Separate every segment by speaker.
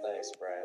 Speaker 1: Thanks, Brian.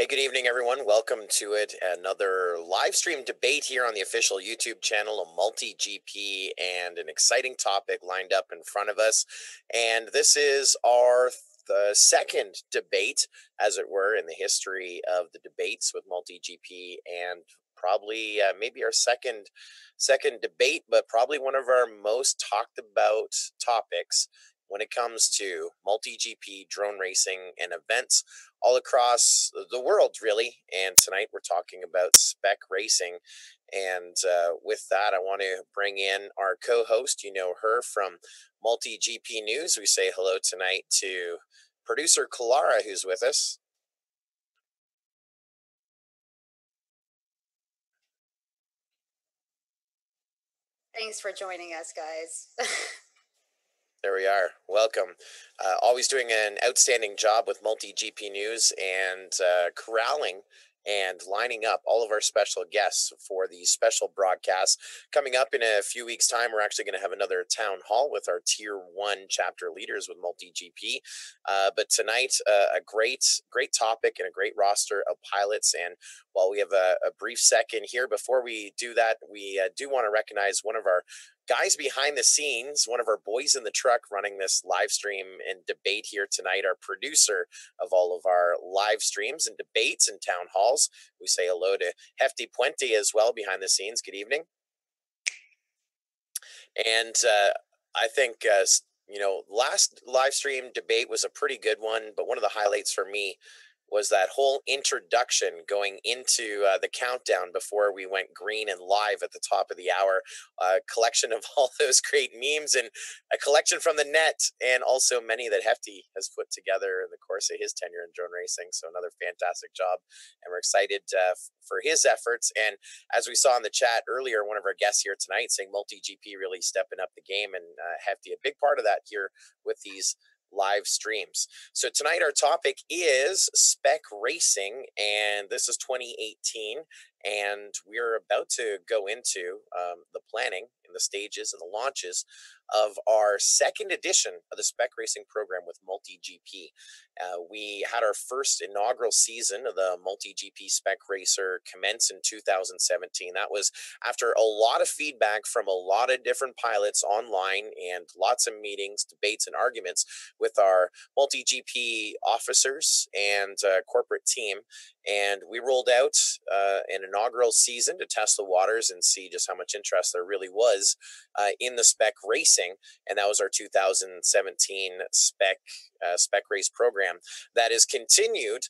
Speaker 1: Hey, good evening, everyone. Welcome to it. Another live stream debate here on the official YouTube channel of MultiGP, and an exciting topic lined up in front of us. And this is our second debate, as it were, in the history of the debates with MultiGP, and probably maybe our second debate, but probably one of our most talked about topics when it comes to MultiGP drone racing and events all across the world, really. And tonight we're talking about SPEC racing. And with that, I want to bring in our co-host. You know her from MultiGP News. We say hello tonight to producer Kalara, who's with us.
Speaker 2: Thanks for joining us, guys.
Speaker 1: There we are. Welcome. Always doing an outstanding job with MultiGP News and corralling and lining up all of our special guests for the special broadcast. Coming up in a few weeks' time, we're actually going to have another town hall with our Tier 1 chapter leaders with MultiGP. But tonight, a great topic and a great roster of pilots. And while we have a brief second here, before we do that, we do want to recognize one of our guys behind the scenes, one of our boys in the truck running this live stream and debate here tonight, our producer of all of our live streams and debates and town halls. We say hello to Hefty Puente as well behind the scenes. Good evening. And I think, last live stream debate was a pretty good one, but one of the highlights for me was that whole introduction going into the countdown before we went green and live at the top of the hour. A collection of all those great memes and a collection from the net, and also many that Hefty has put together in the course of his tenure in drone racing. So another fantastic job, and we're excited for his efforts. And as we saw in the chat earlier, one of our guests here tonight saying MultiGP really stepping up the game, and Hefty, a big part of that here with these live streams. So tonight our topic is SPEC racing, and this is 2018, and we're about to go into the planning and the stages and the launches of our second edition of the SPEC racing program with MultiGP. We had our first inaugural season of the MultiGP SPEC Racer commence in 2017. That was after a lot of feedback from a lot of different pilots online and lots of meetings, debates, and arguments with our MultiGP officers and corporate team. And we rolled out an inaugural season to test the waters and see just how much interest there really was in the SPEC racing. And that was our 2017 SPEC race program that is continued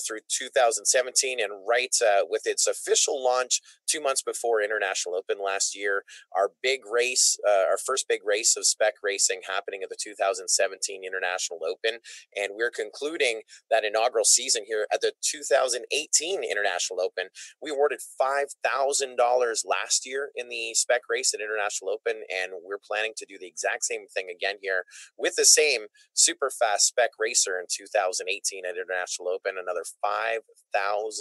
Speaker 1: through 2017, and right with its official launch 2 months before International Open last year. Our big race, our first big race of SPEC racing happening at the 2017 International Open, and we're concluding that inaugural season here at the 2018 International Open. We awarded $5,000 last year in the SPEC race at International Open, and we're planning to do the exact same thing again here with the same super fast SPEC racer in 2018 at International Open, another $5,000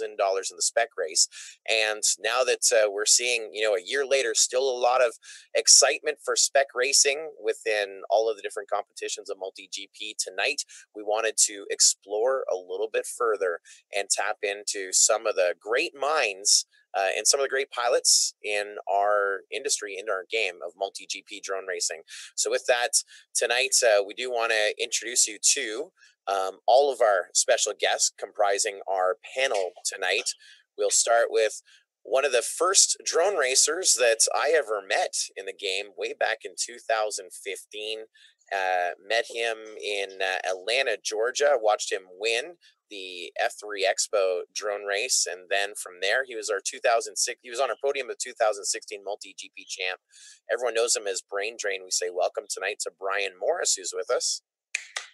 Speaker 1: in the SPEC race. And now that we're seeing, a year later, still a lot of excitement for SPEC racing within all of the different competitions of MultiGP. Tonight, we wanted to explore a little bit further and tap into some of the great minds and some of the great pilots in our industry, in our game of MultiGP drone racing. So with that, tonight, we do want to introduce you to all of our special guests comprising our panel tonight. We'll start with one of the first drone racers that I ever met in the game way back in 2015. Met him in Atlanta, Georgia, watched him win the F3 Expo drone race, and then from there he was our 2006. He was on our podium of 2016 MultiGP champ. Everyone knows him as Brain Drain. We say welcome tonight to Brian Morris, who's with us.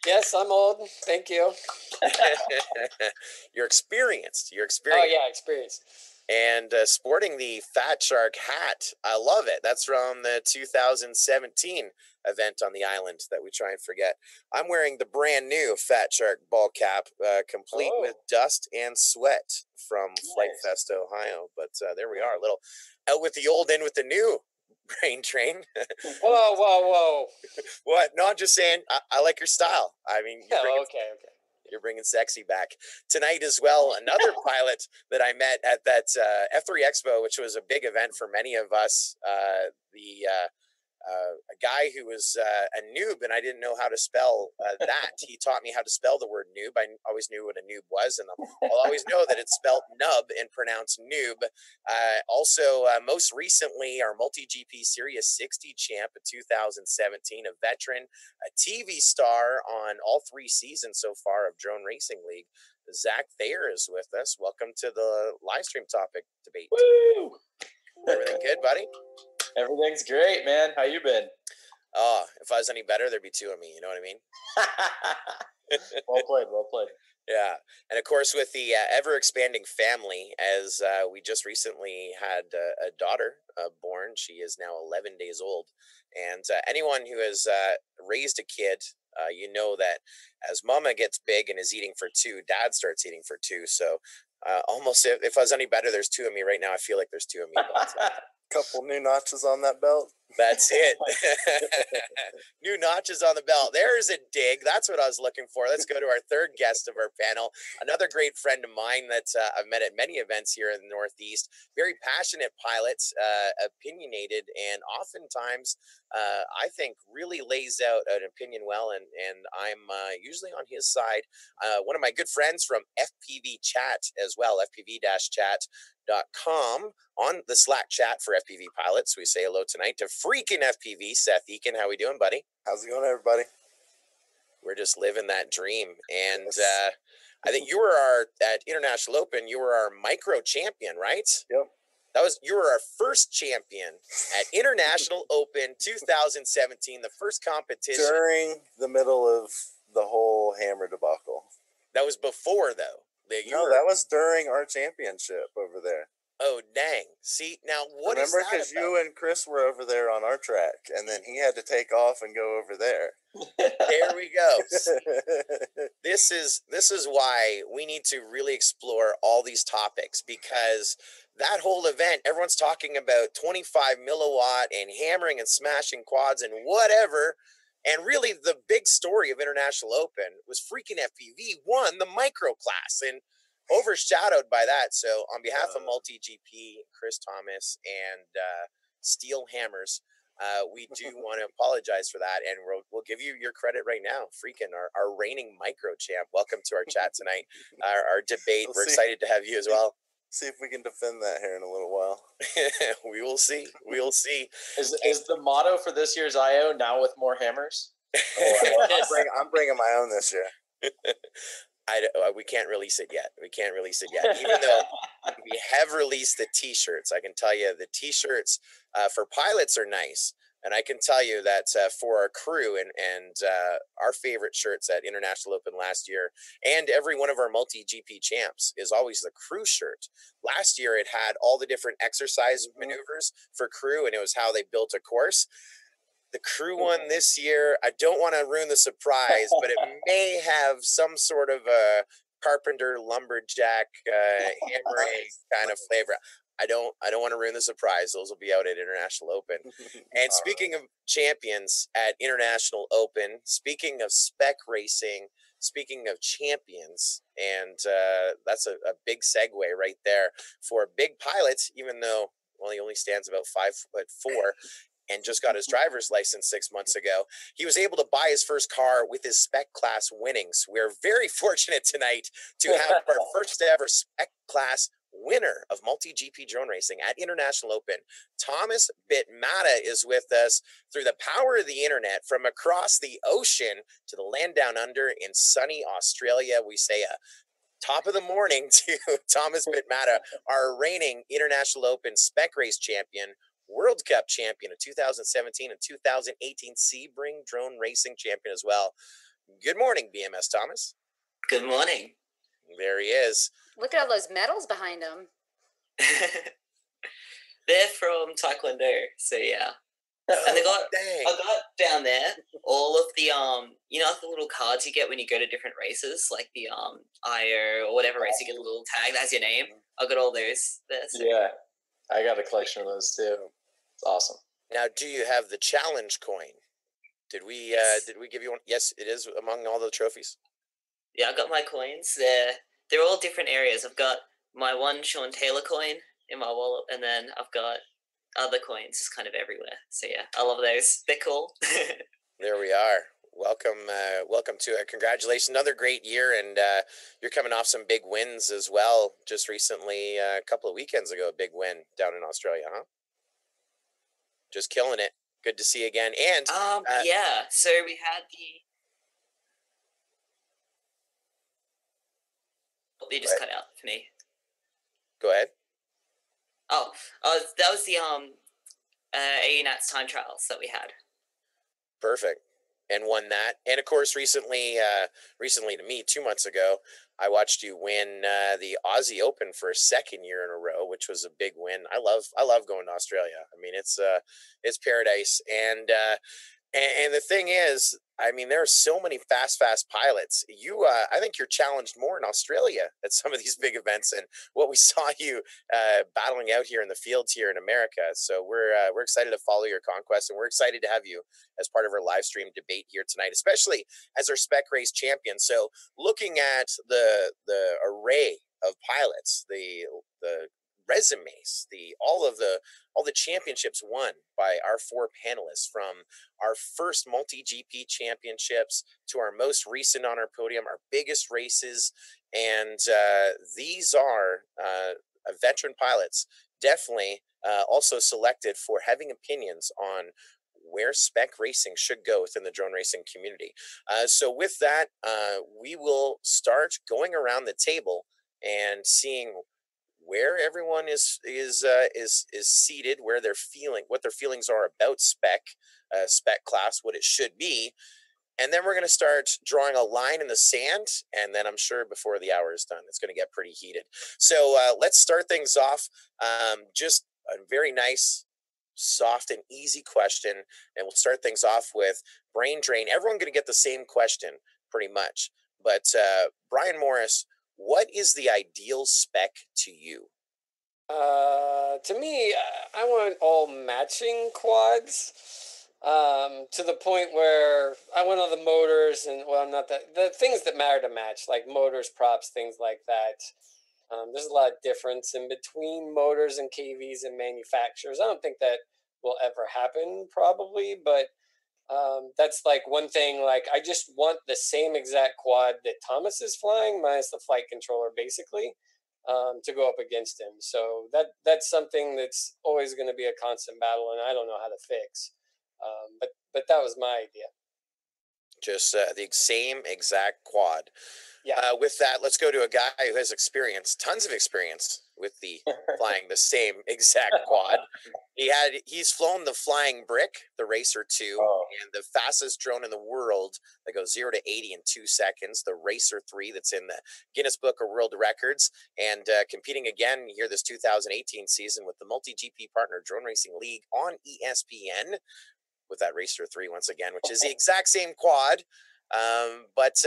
Speaker 3: Yes, I'm old. Thank you.
Speaker 1: You're experienced.
Speaker 3: Oh yeah, experienced.
Speaker 1: And sporting the Fat Shark hat. I love it. That's from the 2017 event on the island that we try and forget. I'm wearing the brand new Fat Shark ball cap, complete with dust and sweat from Flight Fest, Ohio. But there we are, a little out with the old, in with the new. Brain Train.
Speaker 3: Whoa.
Speaker 1: What? No, I'm just saying, I like your style. I mean,
Speaker 3: okay.
Speaker 1: You're bringing sexy back tonight as well. Another pilot that I met at that F3 Expo, which was a big event for many of us. A guy who was a noob, and I didn't know how to spell that. He taught me how to spell the word noob. I always knew what a noob was, and I'll always know that it's spelled nub and pronounced noob. Also, most recently, our MultiGP Series 60 champ of 2017, a veteran, a TV star on all 3 seasons so far of Drone Racing League. Zach Thayer is with us. Welcome to the live stream topic debate.
Speaker 4: Woo!
Speaker 1: Everything good, buddy?
Speaker 4: Everything's great, man. How you been?
Speaker 1: Oh, if I was any better, there'd be 2 of me. You know what I mean?
Speaker 4: Well played, well played.
Speaker 1: Yeah. And of course, with the ever expanding family, as we just recently had a daughter born, she is now 11 days old. And anyone who has raised a kid, you know that as mama gets big and is eating for 2, dad starts eating for 2. So almost if I was any better, there's 2 of me right now. I feel like there's 2 of me. But,
Speaker 5: couple new notches on that belt.
Speaker 1: That's it. New notches on the belt. There's a dig. That's what I was looking for. Let's go to our third guest of our panel. Another great friend of mine that I've met at many events here in the Northeast. Very passionate pilot, opinionated, and oftentimes I think really lays out an opinion well. And I'm usually on his side. One of my good friends from FPV Chat as well, FPV-chat.com. On the Slack chat for FPV pilots, we say hello tonight to freaking FPV, Seth Eakin. How we doing, buddy?
Speaker 5: How's it going, everybody?
Speaker 1: We're just living that dream. And
Speaker 5: Yes.
Speaker 1: I think you were at International Open, you were our micro champion, right?
Speaker 5: Yep.
Speaker 1: You were our first champion at International Open 2017, the first competition.
Speaker 5: During the middle of the whole hammer debacle.
Speaker 1: That was before, though.
Speaker 5: That was during our championship over there.
Speaker 1: Oh, dang. See, now what
Speaker 5: Remember,
Speaker 1: is that
Speaker 5: because
Speaker 1: about?
Speaker 5: you and Chris were over there on our track, and then he had to take off and go over there.
Speaker 1: There we go. This is why we need to really explore all these topics, because that whole event, everyone's talking about 25 milliwatt and hammering and smashing quads and whatever. And really the big story of International Open was freaking FPV won the micro class and overshadowed by that. So on behalf of MultiGP, Chris Thomas, and Steel Hammers, we do want to apologize for that, and we'll give you your credit right now. Freaking our reigning micro champ. Welcome to our chat tonight, our debate. We're excited to have you as well.
Speaker 5: See if we can defend that here in a little while.
Speaker 1: We will see. We will see.
Speaker 4: Is the motto for this year's IO now with more hammers?
Speaker 5: I'm bringing my own this year.
Speaker 1: We can't release it yet. We can't release it yet. Even though we have released the T-shirts, I can tell you the T-shirts for pilots are nice. And I can tell you that for our crew and our favorite shirts at International Open last year, and every one of our MultiGP champs is always the crew shirt. Last year, it had all the different exercise maneuvers for crew, and it was how they built a course. The crew one this year, I don't want to ruin the surprise, but it may have some sort of a carpenter, lumberjack, hammering kind of flavor. I don't want to ruin the surprise. Those will be out at International Open. And speaking of champions at International Open, speaking of SPEC racing, speaking of champions, and that's a big segue right there for big pilots, even though, well, he only stands about 5'4", and just got his driver's license 6 months ago. He was able to buy his first car with his SPEC class winnings. We're very fortunate tonight to have our first ever SPEC class winner of MultiGP drone racing at International Open. Thomas Bitmata is with us through the power of the internet from across the ocean to the land down under in sunny Australia. We say a top of the morning to Thomas Bitmata, our reigning International Open SPEC race champion, World Cup champion of 2017 and 2018 Sebring drone racing champion as well. Good morning, BMS Thomas.
Speaker 6: Good morning.
Speaker 2: There he is. Look at all those medals behind him.
Speaker 6: They're from Taekwondo, so yeah. And I got down there all of the like the little cards you get when you go to different races, like the IO or whatever race, you get a little tag that has your name. I got all those there. So.
Speaker 4: Yeah, I got a collection of those too. It's awesome.
Speaker 1: Now, do you have the challenge coin? Did we give you one? Yes, it is among all the trophies.
Speaker 6: Yeah, I got my coins. They're all different areas. I've got my one Sean Taylor coin in my wallet, and then I've got other coins just kind of everywhere. So yeah, I love those. They're cool.
Speaker 1: There we are. Welcome, welcome to it. Congratulations, another great year, and you're coming off some big wins as well. Just recently, a couple of weekends ago, a big win down in Australia, huh? Just killing it. Good to see you again. And
Speaker 6: yeah. So we had the. They just cut out for me.
Speaker 1: Go ahead.
Speaker 6: Oh, that was the AUNAT's time trials that we had.
Speaker 1: Perfect. And won that. And of course, recently to me, 2 months ago, I watched you win the Aussie Open for a second year in a row, which was a big win. I love going to Australia. I mean, it's paradise. And the thing is, I mean, there are so many fast pilots. You, I think you're challenged more in Australia at some of these big events and what we saw you battling out here in the fields here in America. So we're excited to follow your conquest, and we're excited to have you as part of our live stream debate here tonight, especially as our spec race champion. So looking at the array of pilots, the resumes, all the championships won by our four panelists, from our first MultiGP championships to our most recent on our podium, our biggest races, and these are veteran pilots, definitely also selected for having opinions on where spec racing should go within the drone racing community. So with that, we will start going around the table and seeing where everyone is seated, where they're feeling, what their feelings are about spec class, what it should be, and then we're going to start drawing a line in the sand. And then I'm sure before the hour is done, it's going to get pretty heated. So let's start things off. Just a very nice, soft, and easy question, and we'll start things off with brain drain. Everyone going to get the same question pretty much, but Brian Morris, what is the ideal spec to you?
Speaker 3: To me, I want all matching quads. To the point where I want all the motors and, well, not that, the things that matter to match, like motors, props, things like that. There's a lot of difference in between motors and KVs and manufacturers. I don't think that will ever happen, probably, but that's like one thing. Like, I just want the same exact quad that Thomas is flying, minus the flight controller, basically, to go up against him. So that's something that's always going to be a constant battle, and I don't know how to fix. But that was my idea.
Speaker 1: Just the same exact quad.
Speaker 3: Yeah.
Speaker 1: With that, let's go to a guy who has experience, tons of experience with the flying the same exact quad. He's flown the Flying Brick, the Racer 2, and the fastest drone in the world that goes 0 to 80 in 2 seconds, the Racer 3, that's in the Guinness Book of World Records, and competing again here this 2018 season with the MultiGP partner Drone Racing League on ESPN with that Racer 3 once again, which is the exact same quad. But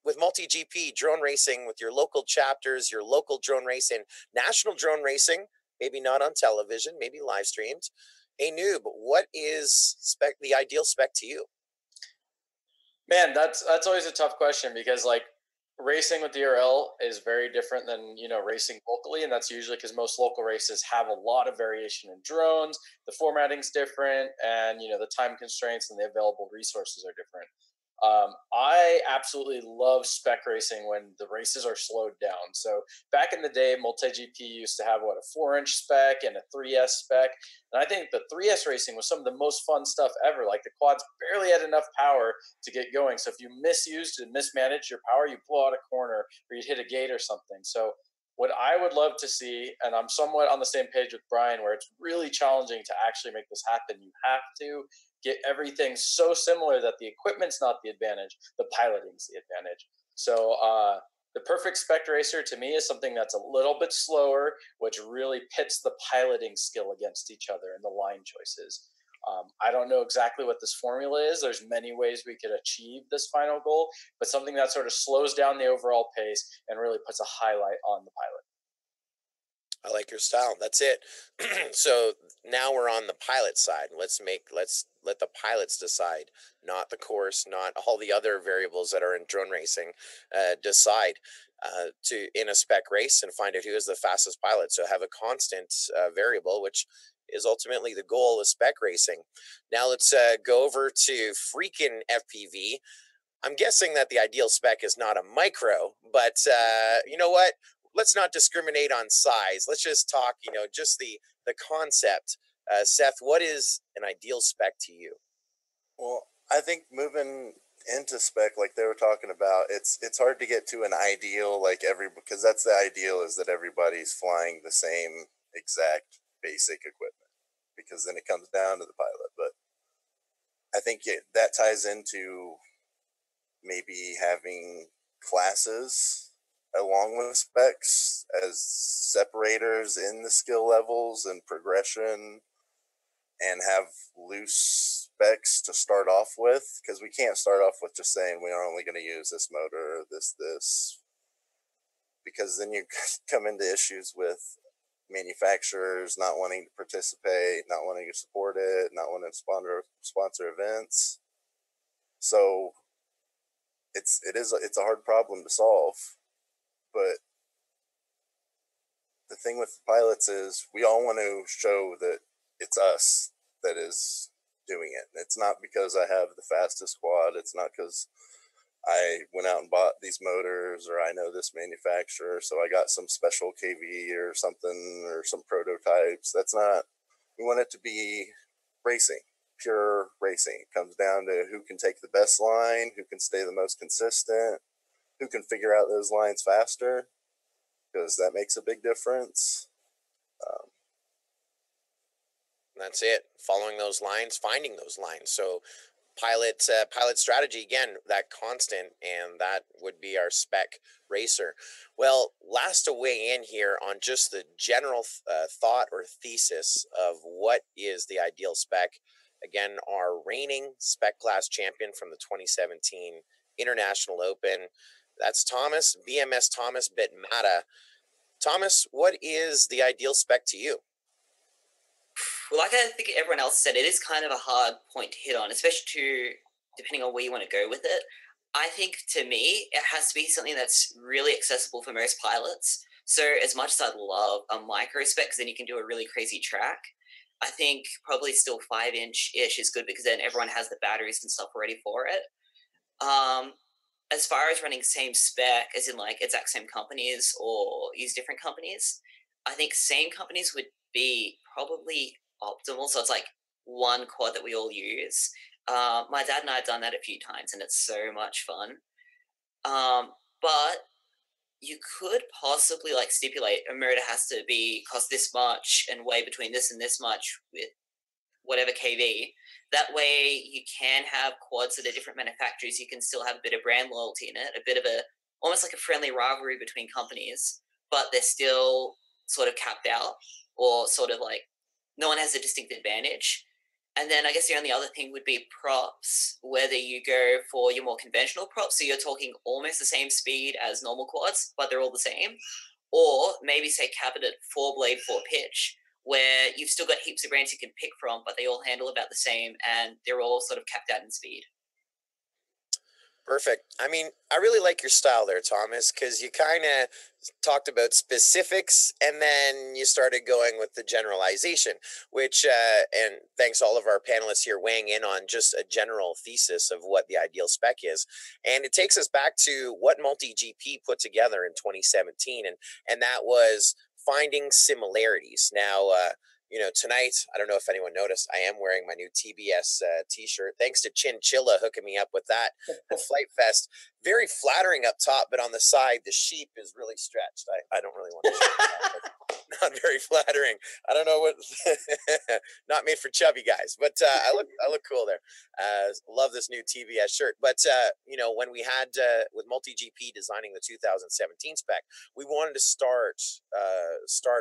Speaker 1: with MultiGP drone racing, with your local chapters, your local drone racing, national drone racing, maybe not on television, maybe live streamed. Hey, Noob, what is the ideal spec to you?
Speaker 4: Man, that's always a tough question, because like racing with DRL is very different than, racing locally, and that's usually because most local races have a lot of variation in drones. The formatting's different, and the time constraints and the available resources are different. I absolutely love spec racing when the races are slowed down. So back in the day, MultiGP used to have a 4-inch spec and a 3S spec, and I think the 3S racing was some of the most fun stuff ever. Like, the quads barely had enough power to get going, so if you misused and mismanaged your power, you blow out a corner or you'd hit a gate or something. So what I would love to see, and I'm somewhat on the same page with Brian, where it's really challenging to actually make this happen. You have to get everything so similar that the equipment's not the advantage, the piloting's the advantage. So the perfect spec racer to me is something that's a little bit slower, which really pits the piloting skill against each other and the line choices. I don't know exactly what this formula is. There's many ways we could achieve this final goal, but something that sort of slows down the overall pace and really puts a highlight on the pilot.
Speaker 1: I like your style. That's it. So now we're on the pilot side. Let's let the pilots decide, not the course, not all the other variables that are in drone racing. Decide to in a spec race and find out who is the fastest pilot. So have a constant variable, which is ultimately the goal of spec racing. Now let's go over to freaking FPV. I'm guessing that the ideal spec is not a micro, but you know what? Let's not discriminate on size. Let's just talk, just the concept. Seth, what is an ideal spec to you?
Speaker 5: Well, I think moving into spec, like they were talking about, it's hard to get to an ideal, like because that's the ideal, is that everybody's flying the same exact basic equipment, because then it comes down to the pilot. But I think that ties into maybe having classes along with specs as separators in the skill levels and progression, and have loose specs to start off with, because we can't start off with just saying we are only going to use this motor, this, because then you come into issues with manufacturers not wanting to participate, not wanting to support it, not wanting to sponsor events. So it's a hard problem to solve. But the thing with the pilots is we all want to show that it's us that is doing it. It's not because I have the fastest quad. It's not because I went out and bought these motors, or I know this manufacturer, so I got some special KV or something, or some prototypes. That's not, we want it to be racing, pure racing. It comes down to who can take the best line, who can stay the most consistent, who can figure out those lines faster, because that makes a big difference.
Speaker 1: That's it. Following those lines, finding those lines. So pilot strategy, again, that constant, and that would be our spec racer. Well, last to weigh in here on just the general thought or thesis of what is the ideal spec. Again, our reigning spec class champion from the 2017 International Open. That's Thomas, BMS Thomas Bitmata. Thomas, what is the ideal spec to you?
Speaker 6: Well, like I think everyone else said, it is kind of a hard point to hit on, especially depending on where you want to go with it. I think, to me, it has to be something that's really accessible for most pilots. So as much as I'd love a micro spec, because then you can do a really crazy track, I think probably still 5-inch-ish is good, because then everyone has the batteries and stuff ready for it. As far as running same spec, as in like exact same companies or use different companies, I think same companies would be probably optimal. So it's like one quad that we all use. My dad and I have done that a few times, and it's so much fun. But you could possibly like stipulate a motor has to cost this much and weigh between this and this much with whatever KV. That way you can have quads that are different manufacturers. You can still have a bit of brand loyalty in it, a bit of almost like a friendly rivalry between companies, but they're still sort of capped out, or sort of like no one has a distinct advantage. And then I guess the only other thing would be props, whether you go for your more conventional props, so you're talking almost the same speed as normal quads, but they're all the same, or maybe say cap it at 4-blade, 4-pitch, where you've still got heaps of brands you can pick from, but they all handle about the same, and they're all sort of capped out in speed.
Speaker 1: Perfect. I mean, I really like your style there, Thomas, because you kind of talked about specifics and then you started going with the generalization, which, and thanks all of our panelists here weighing in on just a general thesis of what the ideal spec is. And it takes us back to what MultiGP put together in 2017, and that was finding similarities. Now, tonight, I don't know if anyone noticed, I am wearing my new TBS t-shirt. Thanks to Chinchilla hooking me up with that. The Flight Fest, very flattering up top, but on the side, the sheep is really stretched. I don't really want to show that. Not very flattering. I don't know what, not made for chubby guys, but I look cool there. Love this new TBS shirt. But, when we had, with MultiGP designing the 2017 spec, we wanted to start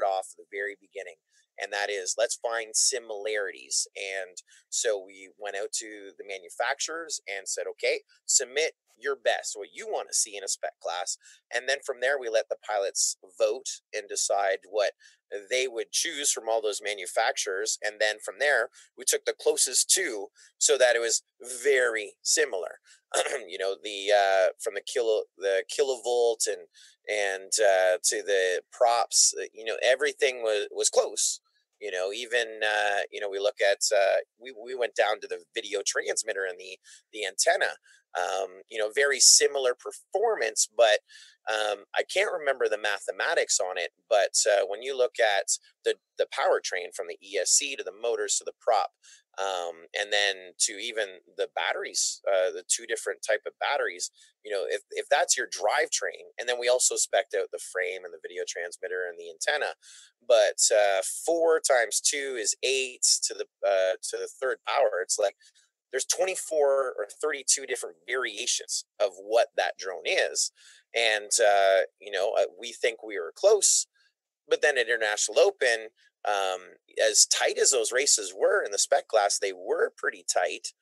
Speaker 1: off at the very beginning. And that is, let's find similarities. And so we went out to the manufacturers and said, okay, submit your best, what you want to see in a spec class. And then from there, we let the pilots vote and decide what they would choose from all those manufacturers, and then from there we took the closest two so that it was very similar. The from the kilovolt and to the props, everything was close. Even we look at we went down to the video transmitter and the antenna. Very similar performance, but I can't remember the mathematics on it. But when you look at the powertrain, from the ESC to the motors to the prop, and then to even the batteries, the two different type of batteries, if that's your drivetrain, and then we also spec'd out the frame and the video transmitter and the antenna, but 4 times 2 is 8 to the third power. It's like there's 24 or 32 different variations of what that drone is. And we think we were close, but then at International Open, as tight as those races were in the spec class, they were pretty tight.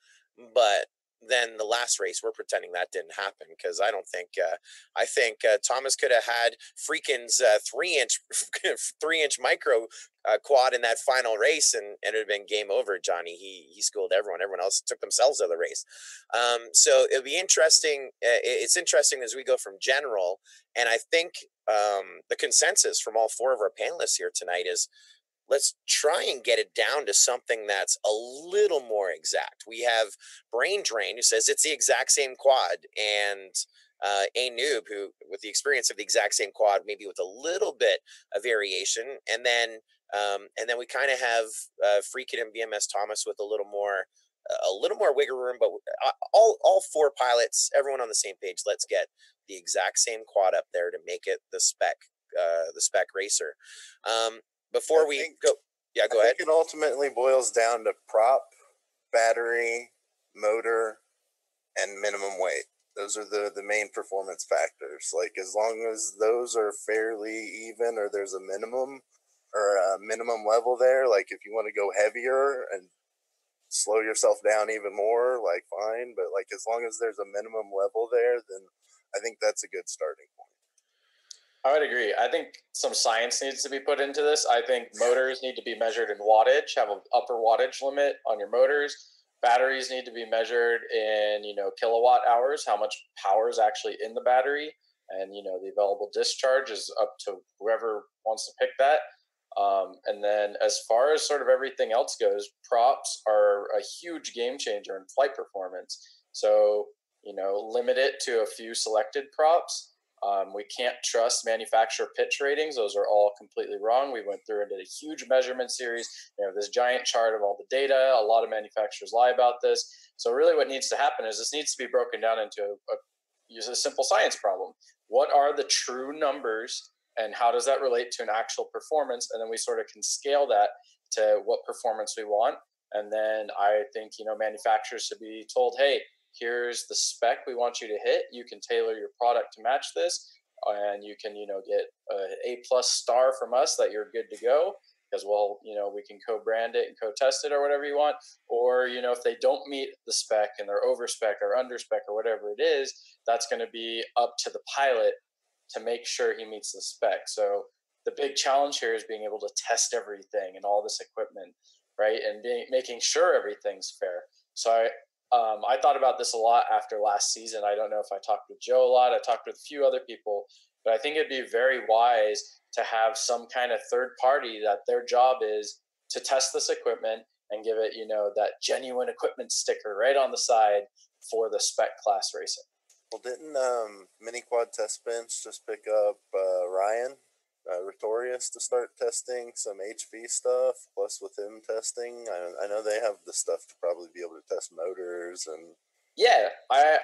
Speaker 1: But then the last race, we're pretending that didn't happen, because I think Thomas could have had Freakin's 3-inch micro quad in that final race, and it would have been game over. Johnny, he schooled everyone else took themselves out of the race. So it'll be interesting. It's interesting as we go from general, and I think the consensus from all 4 of our panelists here tonight is, let's try and get it down to something that's a little more exact. We have Brain Drain, who says it's the exact same quad, and A Noob, who, with the experience of the exact same quad, maybe with a little bit of variation, and then we kind of have Freakin and BMS Thomas with a little more wiggle room. But all 4 pilots, everyone on the same page. Let's get the exact same quad up there to make it the spec racer. Before we go, go ahead.
Speaker 5: It ultimately boils down to prop, battery, motor, and minimum weight. Those are the main performance factors. Like, as long as those are fairly even, or there's a minimum level there, like if you want to go heavier and slow yourself down even more, like, fine. But like, as long as there's a minimum level there, then I think that's a good starting point.
Speaker 4: I would agree. I think some science needs to be put into this. I think motors need to be measured in wattage, have an upper wattage limit on your motors. Batteries need to be measured in, kilowatt hours, how much power is actually in the battery. And, the available discharge is up to whoever wants to pick that. And then as far as sort of everything else goes, props are a huge game changer in flight performance. So, limit it to a few selected props. We can't trust manufacturer pitch ratings. Those are all completely wrong. We went through and did a huge measurement series, this giant chart of all the data. A lot of manufacturers lie about this. So really what needs to happen is this needs to be broken down into a simple science problem. What are the true numbers, and how does that relate to an actual performance? And then we sort of can scale that to what performance we want. And then I think, manufacturers should be told, hey, here's the spec we want you to hit. You can tailor your product to match this, and you can, get an A+ star from us that you're good to go, because we can co-brand it and co-test it or whatever you want. Or, if they don't meet the spec and they're over spec or under spec or whatever it is, that's going to be up to the pilot to make sure he meets the spec. So the big challenge here is being able to test everything and all this equipment, right? And making sure everything's fair. So I thought about this a lot after last season. I don't know if I talked with Joe a lot. I talked with a few other people, but I think it'd be very wise to have some kind of third party that their job is to test this equipment and give it, that genuine equipment sticker right on the side for the spec class racing.
Speaker 5: Well, didn't Mini Quad Test Bench just pick up Ryan Retorius to start testing some HV stuff, plus with him testing? I know they have the stuff to probably be able to test motors and...
Speaker 4: Yeah,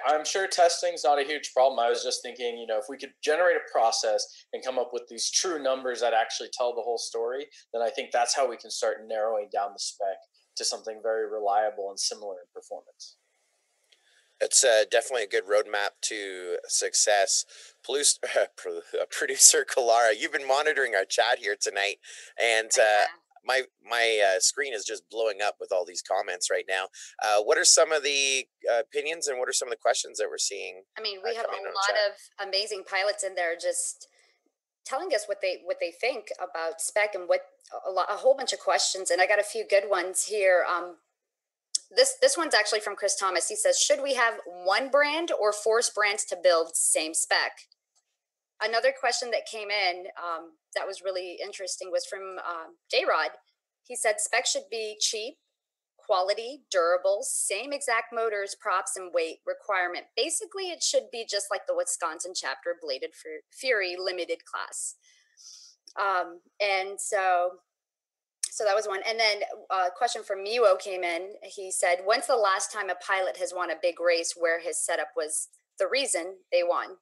Speaker 4: I'm sure testing's not a huge problem. I was just thinking, if we could generate a process and come up with these true numbers that actually tell the whole story, then I think that's how we can start narrowing down the spec to something very reliable and similar in performance.
Speaker 1: It's definitely a good roadmap to success. Producer Kalara, you've been monitoring our chat here tonight, and my screen is just blowing up with all these comments right now. What are some of the opinions, and what are some of the questions that we're seeing?
Speaker 2: I mean, we have a lot of amazing pilots in there just telling us what they think about spec and what a whole bunch of questions. And I got a few good ones here. This one's actually from Chris Thomas. He says, should we have one brand or force brands to build same spec? Another question that came in that was really interesting was from J-Rod. He said spec should be cheap, quality, durable, same exact motors, props, and weight requirement. Basically, it should be just like the Wisconsin chapter Bladed Fury limited class. And so that was one. And then a question from Miwo came in. He said, when's the last time a pilot has won a big race where his setup was the reason they won?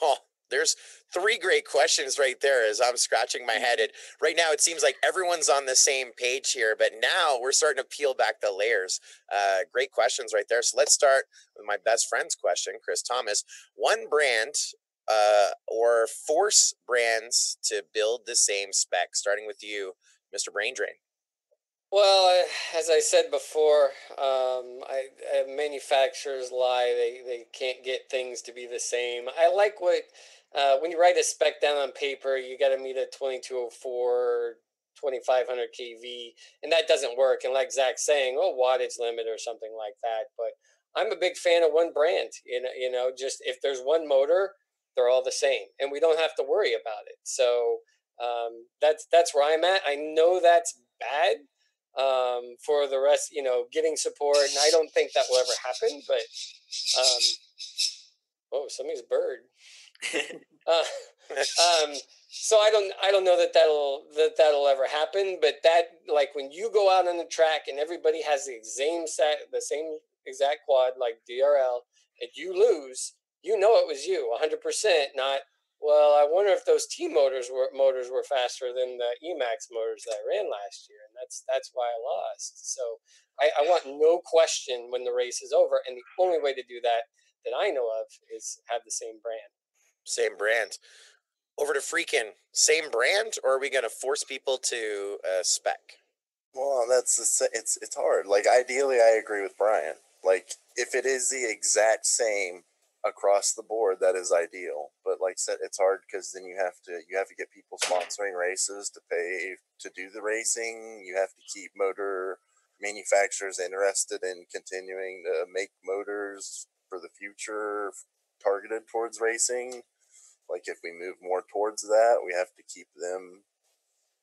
Speaker 1: Oh, there's 3 great questions right there as I'm scratching my head. Right now, it seems like everyone's on the same page here, but now we're starting to peel back the layers. Great questions right there. So let's start with my best friend's question, Chris Thomas. One brand or force brands to build the same spec, starting with you, Mr. Brain Drain.
Speaker 3: Well, as I said before, manufacturers lie. They can't get things to be the same. I like what, when you write a spec down on paper, you got to meet a 2204, 2500 kV, and that doesn't work. And like Zach's saying, wattage limit or something like that. But I'm a big fan of one brand. You know, just if there's one motor, they're all the same, and we don't have to worry about it. So that's where I'm at. I know that's bad for the rest, getting support, and I don't think that will ever happen. But somebody's bird. So I don't know that'll ever happen. But that, like, when you go out on the track and everybody has the same exact quad like DRL, and you lose, it was you 100%. Not, well, I wonder if those T motors were faster than the Emax motors that I ran last year, and that's why I lost. So I want no question when the race is over, and the only way to do that I know of is have the same brand.
Speaker 1: Same brand. Over to Freakin'. Same brand, or are we going to force people to spec?
Speaker 5: Well, it's hard. Like, ideally, I agree with Brian. Like, if it is the exact same across the board, that is ideal. But like I said, it's hard because then you have to get people sponsoring races to pay to do the racing. You have to keep motor manufacturers interested in continuing to make motors for the future targeted towards racing. Like, if we move more towards that, we have to keep them.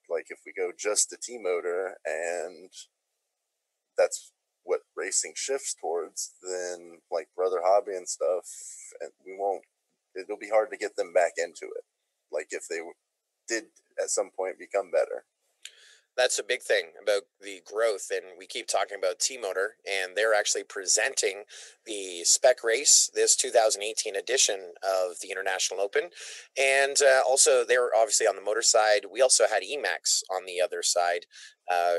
Speaker 5: Like, if we go just the T motor and that's what racing shifts towards, then like Brother Hobby and stuff, and it'll be hard to get them back into it. Like, if they did at some point become better.
Speaker 1: That's a big thing about the growth, and we keep talking about T-Motor, and they're actually presenting the spec race, this 2018 edition of the International Open, and also they were obviously on the motor side. We also had Emax on the other side,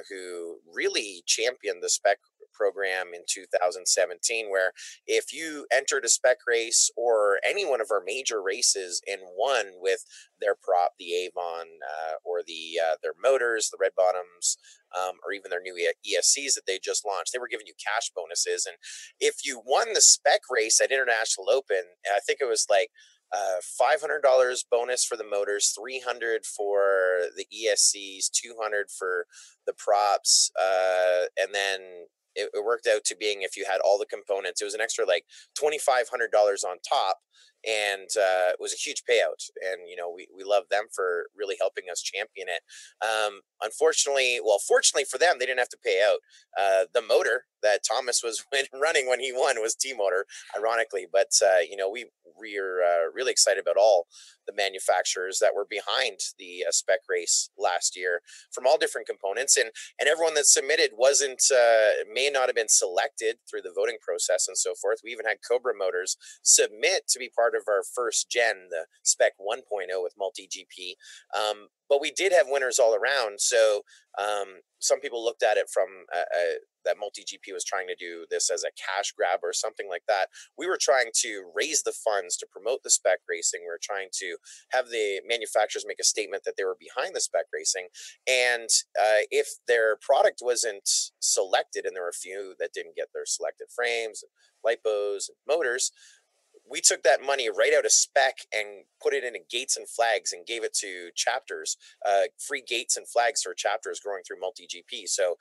Speaker 1: who really championed the spec program in 2017, where if you entered a spec race or any one of our major races and won with their prop, the Avon, or their motors, the red bottoms, or even their new ESCs that they just launched, they were giving you cash bonuses. And if you won the spec race at International Open, I think it was like $500 bonus for the motors, $300 for the ESCs, $200 for the props, and then it worked out to being, if you had all the components, it was an extra like $2,500 on top, and it was a huge payout. And we love them for really helping us champion it. Fortunately for them, they didn't have to pay out. The motor that Thomas was running when he won was T-Motor, ironically. But we're really excited about all the manufacturers that were behind the spec race last year from all different components, and everyone that submitted may not have been selected through the voting process and so forth. We even had Cobra Motors submit to be part of our first gen, the spec 1.0 with MultiGP. But we did have winners all around. So some people looked at it from that MultiGP was trying to do this as a cash grab or something like that. We were trying to raise the funds to promote the spec racing. We were trying to have the manufacturers make a statement that they were behind the spec racing. And if their product wasn't selected, and there were a few that didn't get their selected frames, lipos, and motors, we took that money right out of SPEC and put it into gates and flags and gave it to chapters, free gates and flags for chapters growing through MultiGP. So,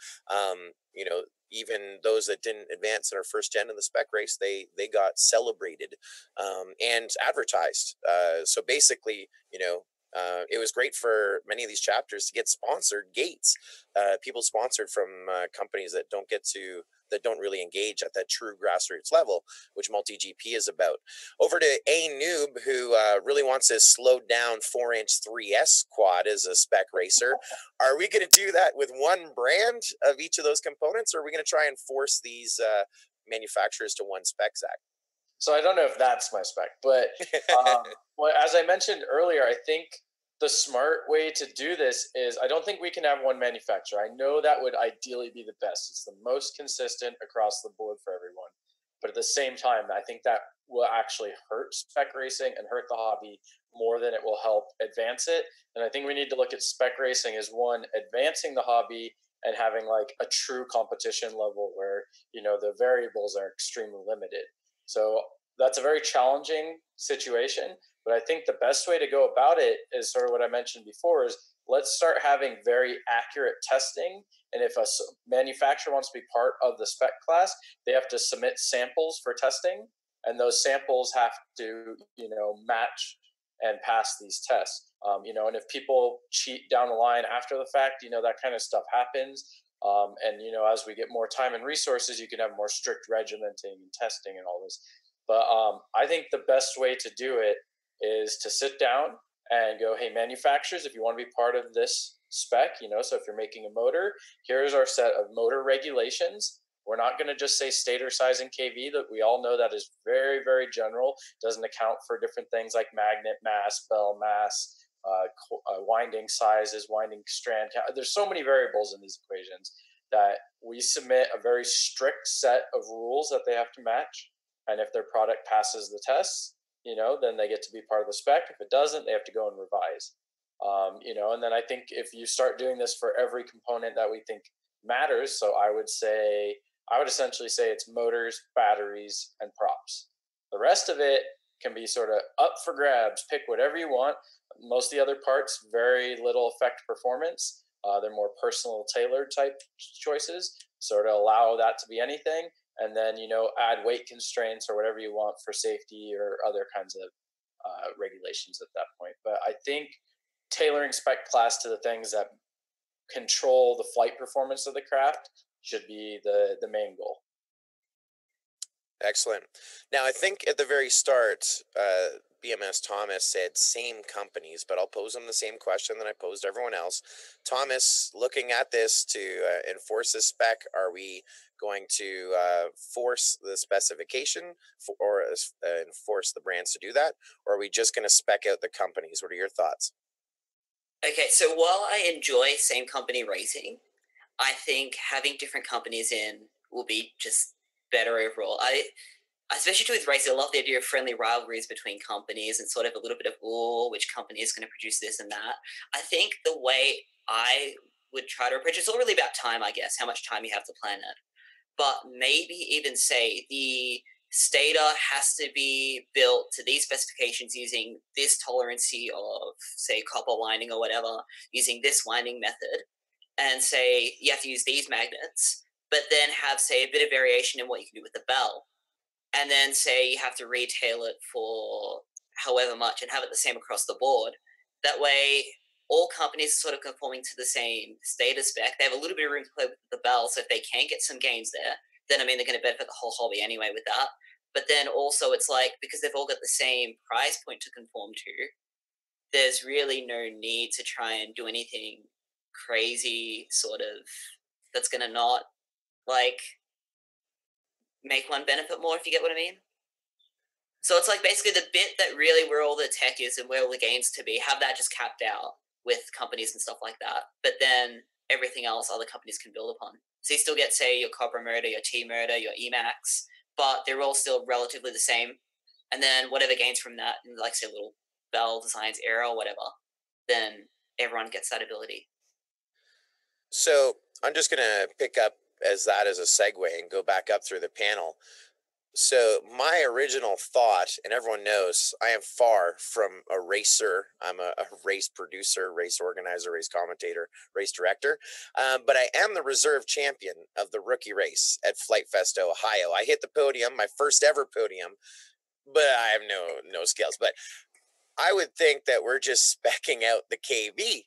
Speaker 1: you know, even those that didn't advance in our first gen in the SPEC race, they got celebrated and advertised. So basically, you know, it was great for many of these chapters to get sponsored gates, people sponsored from companies that don't really engage at that true grassroots level, which MultiGP is about. Over to A Noob, who really wants his slowed down 4-inch 3S quad as a SPEC racer. Are we going to do that with one brand of each of those components, or are we going to try and force these manufacturers to one spec, Zach?
Speaker 4: So I don't know if that's my spec, but well, as I mentioned earlier, I think the smart way to do this is I don't think we can have one manufacturer. I know that would ideally be the best. It's the most consistent across the board for everyone. But at the same time, I think that will actually hurt spec racing and hurt the hobby more than it will help advance it. And I think we need to look at spec racing as one, advancing the hobby and having like a true competition level where, you know, the variables are extremely limited. So that's a very challenging situation, but I think the best way to go about it is sort of what I mentioned before is let's start having very accurate testing. And if a manufacturer wants to be part of the spec class, they have to submit samples for testing, and those samples have to, you know, match and pass these tests. You know, and if people cheat down the line after the fact, you know, that kind of stuff happens. And, you know, as we get more time and resources, you can have more strict regimenting and testing and all this. But I think the best way to do it is to sit down and go, hey, manufacturers, if you want to be part of this spec, you know, so if you're making a motor, here's our set of motor regulations. We're not going to just say stator size and kV, that we all know that is very, very general. Doesn't account for different things like magnet mass, bell mass, winding sizes, winding strand count. There's so many variables in these equations that we submit a very strict set of rules that they have to match. And if their product passes the tests, you know, then they get to be part of the spec. If it doesn't, they have to go and revise. You know, and then I think if you start doing this for every component that we think matters, so I would essentially say it's motors, batteries, and props. The rest of it can be sort of up for grabs. Pick whatever you want. Most of the other parts, very little affect performance. They're more personal, tailored type choices. Sort of allow that to be anything. And then, you know, add weight constraints or whatever you want for safety or other kinds of regulations at that point. But I think tailoring spec class to the things that control the flight performance of the craft should be the main goal.
Speaker 1: Excellent. Now, I think at the very start, BMS Thomas said same companies, but I'll pose them the same question that I posed everyone else. Thomas, looking at this to enforce this spec, are we going to force the specification or enforce the brands to do that? Or are we just going to spec out the companies? What are your thoughts?
Speaker 6: Okay, so while I enjoy same company racing, I think having different companies in will be just better overall. Especially with racing, I love the idea of friendly rivalries between companies and sort of a little bit of, which company is going to produce this and that. I think the way I would try to approach it's all really about time, I guess, how much time you have to plan it. But maybe even say the stator has to be built to these specifications using this tolerancy of, say, copper winding or whatever, using this winding method, and say you have to use these magnets, but then have, say, a bit of variation in what you can do with the bell. And then say you have to retail it for however much and have it the same across the board. That way, all companies are sort of conforming to the same status spec. They have a little bit of room to play with the bell, so if they can get some gains there, then, I mean, they're going to benefit the whole hobby anyway with that. But then also it's like, because they've all got the same price point to conform to, there's really no need to try and do anything crazy sort of that's going to not, like, make one benefit more, if you get what I mean. So it's like basically the bit that really where all the tech is and where all the gains to be, have that just capped out with companies and stuff like that. But then everything else other companies can build upon. So you still get, say, your Cobra motor, your T motor, your Emax, but they're all still relatively the same. And then whatever gains from that, like, say, little Bell Designs era or whatever, then everyone gets that ability.
Speaker 1: So I'm just going to pick up as a segue and go back up through the panel. So my original thought, and everyone knows, I am far from a racer. I'm a race producer, race organizer, race commentator, race director. But I am the reserve champion of the rookie race at Flight Fest, Ohio. I hit the podium, my first ever podium, but I have no skills. But I would think that we're just specking out the KV.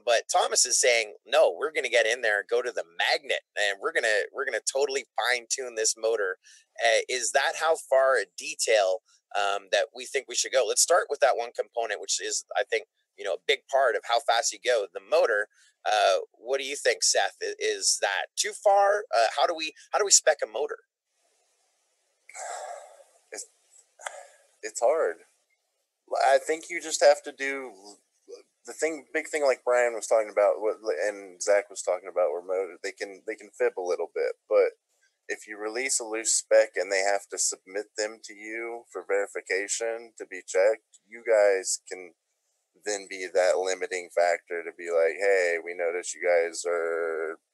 Speaker 1: But Thomas is saying, no, we're going to get in there, go to the magnet, and we're gonna totally fine tune this motor. Is that how far a detail that we think we should go? Let's start with that one component, which is, I think, a big part of how fast you go, the motor. What do you think, Seth? Is that too far? How do we spec a motor?
Speaker 5: It's hard. I think you just have to do big thing like Brian was talking about, and Zach was talking about, where motor they can fib a little bit, but if you release a loose spec and they have to submit them to you for verification to be checked, you guys can then be that limiting factor to be like, hey, we notice you guys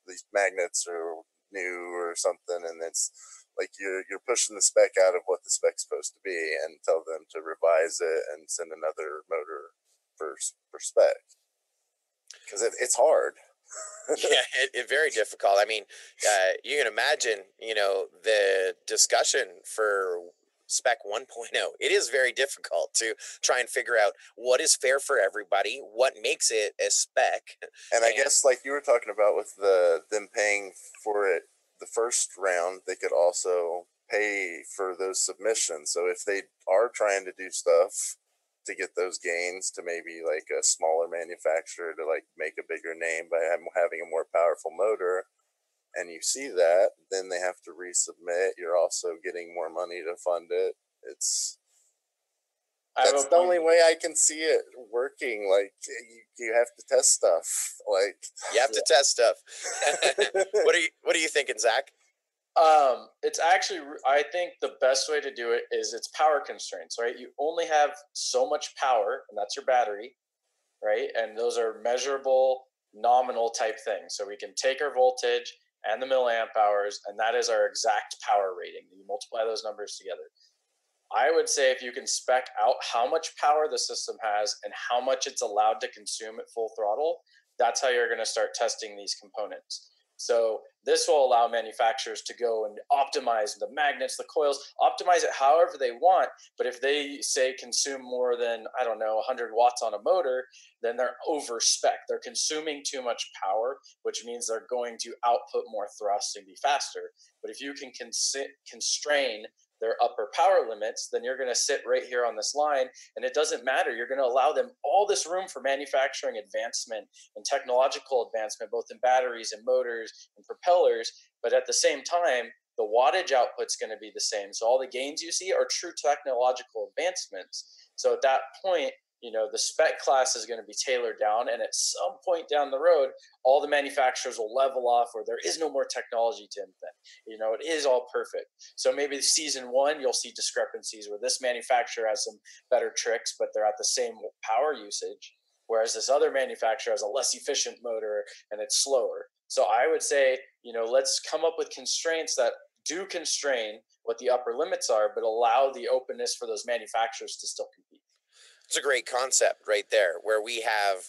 Speaker 5: these magnets are new or something, and it's like you're pushing the spec out of what the spec's supposed to be, and tell them to revise it and send another motor for spec, because it's hard.
Speaker 1: Yeah, it very difficult. I mean, you can imagine, the discussion for spec 1.0. It is very difficult to try and figure out what is fair for everybody, what makes it a spec.
Speaker 5: And I guess, like you were talking about with them paying for it the first round, they could also pay for those submissions. So if they are trying to do stuff to get those gains, to maybe like a smaller manufacturer to like make a bigger name by having a more powerful motor, and you see that, then they have to resubmit. You're also getting more money to fund it. That's the only way I can see it working. Like you have to test stuff. Like
Speaker 1: you have to test stuff. What are you thinking, Zach?
Speaker 4: It's actually, I think the best way to do it is it's power constraints, right? You only have so much power, and that's your battery, right? And those are measurable, nominal type things. So we can take our voltage and the milliamp hours, and that is our exact power rating. You multiply those numbers together. I would say if you can spec out how much power the system has and how much it's allowed to consume at full throttle, that's how you're going to start testing these components. So this will allow manufacturers to go and optimize the magnets, the coils, optimize it however they want. But if they say consume more than, 100 watts on a motor, then they're over spec. They're consuming too much power, which means they're going to output more thrust and be faster. But if you can constrain their upper power limits, then you're going to sit right here on this line, and it doesn't matter. You're going to allow them all this room for manufacturing advancement and technological advancement, both in batteries and motors and propellers. But at the same time, the wattage output's going to be the same. So all the gains you see are true technological advancements. So at that point, the spec class is going to be tailored down, and at some point down the road, all the manufacturers will level off, where there is no more technology to invent. It is all perfect. So maybe season one, you'll see discrepancies where this manufacturer has some better tricks, but they're at the same power usage, whereas this other manufacturer has a less efficient motor and it's slower. So I would say, let's come up with constraints that do constrain what the upper limits are, but allow the openness for those manufacturers to still compete.
Speaker 1: It's a great concept right there, where we have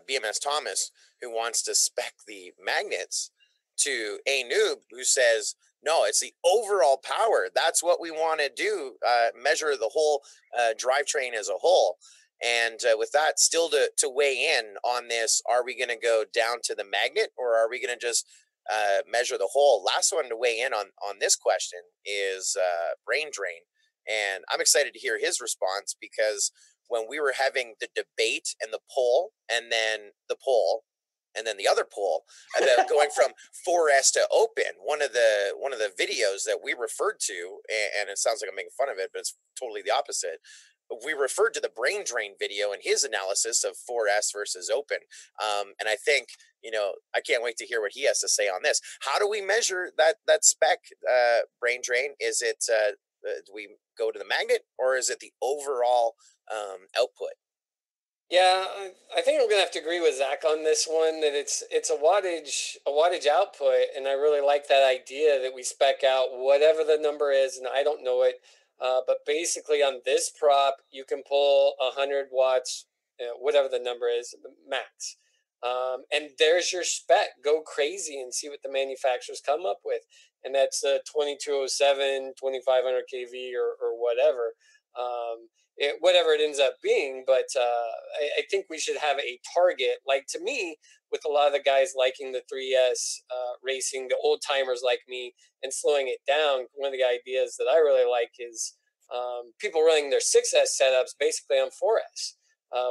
Speaker 1: BMS Thomas, who wants to spec the magnets, to a noob who says, no, it's the overall power. That's what we want to do, measure the whole drivetrain as a whole. And with that, still to weigh in on this, are we going to go down to the magnet, or are we going to just measure the whole? Last one to weigh in on this question is Brain Drain. And I'm excited to hear his response, because when we were having the debate and the poll, and then the poll, and then the other poll about going from 4S to open, one of the videos that we referred to, and it sounds like I'm making fun of it, but it's totally the opposite. We referred to the Brain Drain video and his analysis of 4S versus open. And I think, I can't wait to hear what he has to say on this. How do we measure that spec, Brain Drain? Is it, do we go to the magnet, or is it the overall output?
Speaker 3: Yeah, I think I'm gonna have to agree with Zach on this one, that it's a wattage output, and I really like that idea that we spec out whatever the number is, and I don't know it, but basically on this prop you can pull 100 watts, whatever the number is, max, and there's your spec. Go crazy and see what the manufacturers come up with, and that's 2207, 2500 kV or whatever. Whatever it ends up being. But I think we should have a target. Like, to me, with a lot of the guys liking the 3S racing, the old timers like me, and slowing it down, one of the ideas that I really like is people running their 6S setups basically on 4S,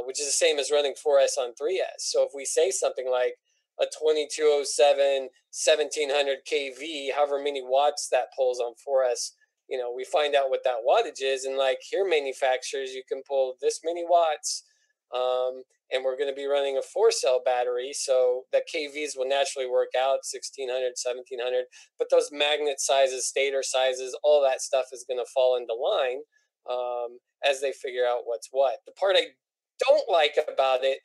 Speaker 3: which is the same as running 4S on 3S. So if we say something like a 2207 1700 kV, however many watts that pulls on 4S, we find out what that wattage is, and like, here, manufacturers, you can pull this many watts, and we're going to be running a 4-cell battery, so the KVs will naturally work out 1600, 1700, but those magnet sizes, stator sizes, all that stuff is going to fall into line as they figure out what's what. The part I don't like about it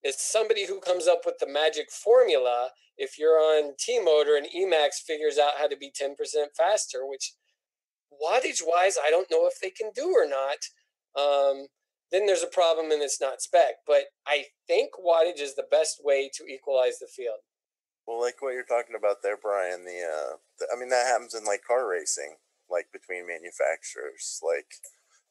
Speaker 3: is somebody who comes up with the magic formula. If you're on T-Motor and Emax figures out how to be 10% faster, which wattage wise, I don't know if they can do or not. Then there's a problem and it's not spec. But I think wattage is the best way to equalize the field.
Speaker 5: Well, like what you're talking about there, Brian, I mean, that happens in like car racing, like between manufacturers. Like,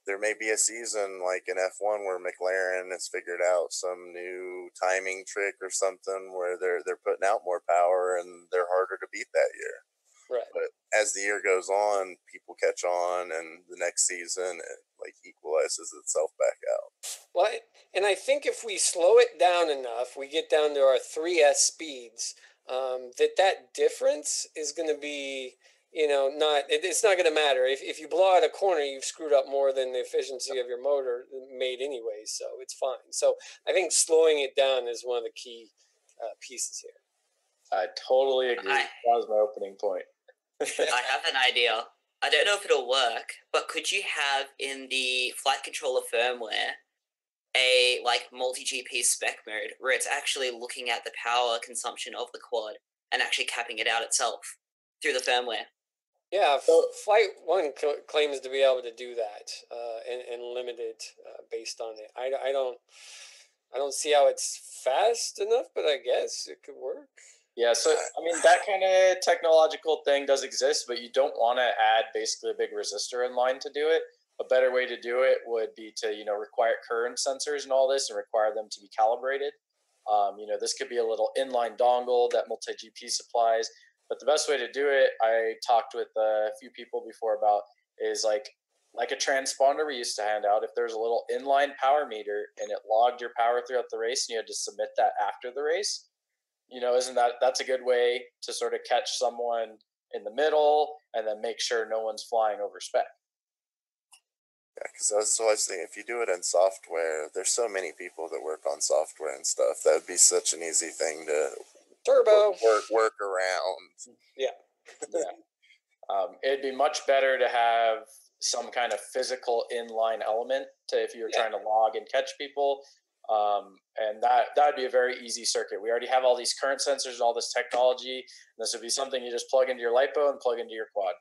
Speaker 5: there may be a season like in F1 where McLaren has figured out some new timing trick or something where they're putting out more power and they're harder to beat that year.
Speaker 3: Right.
Speaker 5: But as the year goes on, people catch on, and the next season it like equalizes itself back out.
Speaker 3: Well, and I think if we slow it down enough, we get down to our 3S speeds, that difference is going to be, it's not going to matter. If you blow out a corner, you've screwed up more than the efficiency of your motor made anyway, so it's fine. So I think slowing it down is one of the key pieces here.
Speaker 4: I totally agree. That was my opening point.
Speaker 6: I have an idea. I don't know if it'll work, but could you have in the flight controller firmware a MultiGP spec mode where it's actually looking at the power consumption of the quad and actually capping it out itself through the firmware?
Speaker 3: Yeah, Flight 1 claims to be able to do that and limit it based on it. I don't see how it's fast enough, but I guess it could work.
Speaker 4: Yeah, so I mean, that kind of technological thing does exist, but you don't want to add basically a big resistor in line to do it. A better way to do it would be to, require current sensors and all this and require them to be calibrated. This could be a little inline dongle that MultiGP supplies. But the best way to do it, I talked with a few people before about, is like a transponder we used to hand out. If there's a little inline power meter and it logged your power throughout the race and you had to submit that after the race, that's a good way to sort of catch someone in the middle and then make sure no one's flying over spec.
Speaker 5: Yeah, because I was thinking, if you do it in software, there's so many people that work on software and stuff. That would be such an easy thing to work around.
Speaker 3: Yeah.
Speaker 4: It'd be much better to have some kind of physical inline element if you're trying to log and catch people. And that'd be a very easy circuit. We already have all these current sensors and all this technology. And this would be something you just plug into your LiPo and plug into your quad.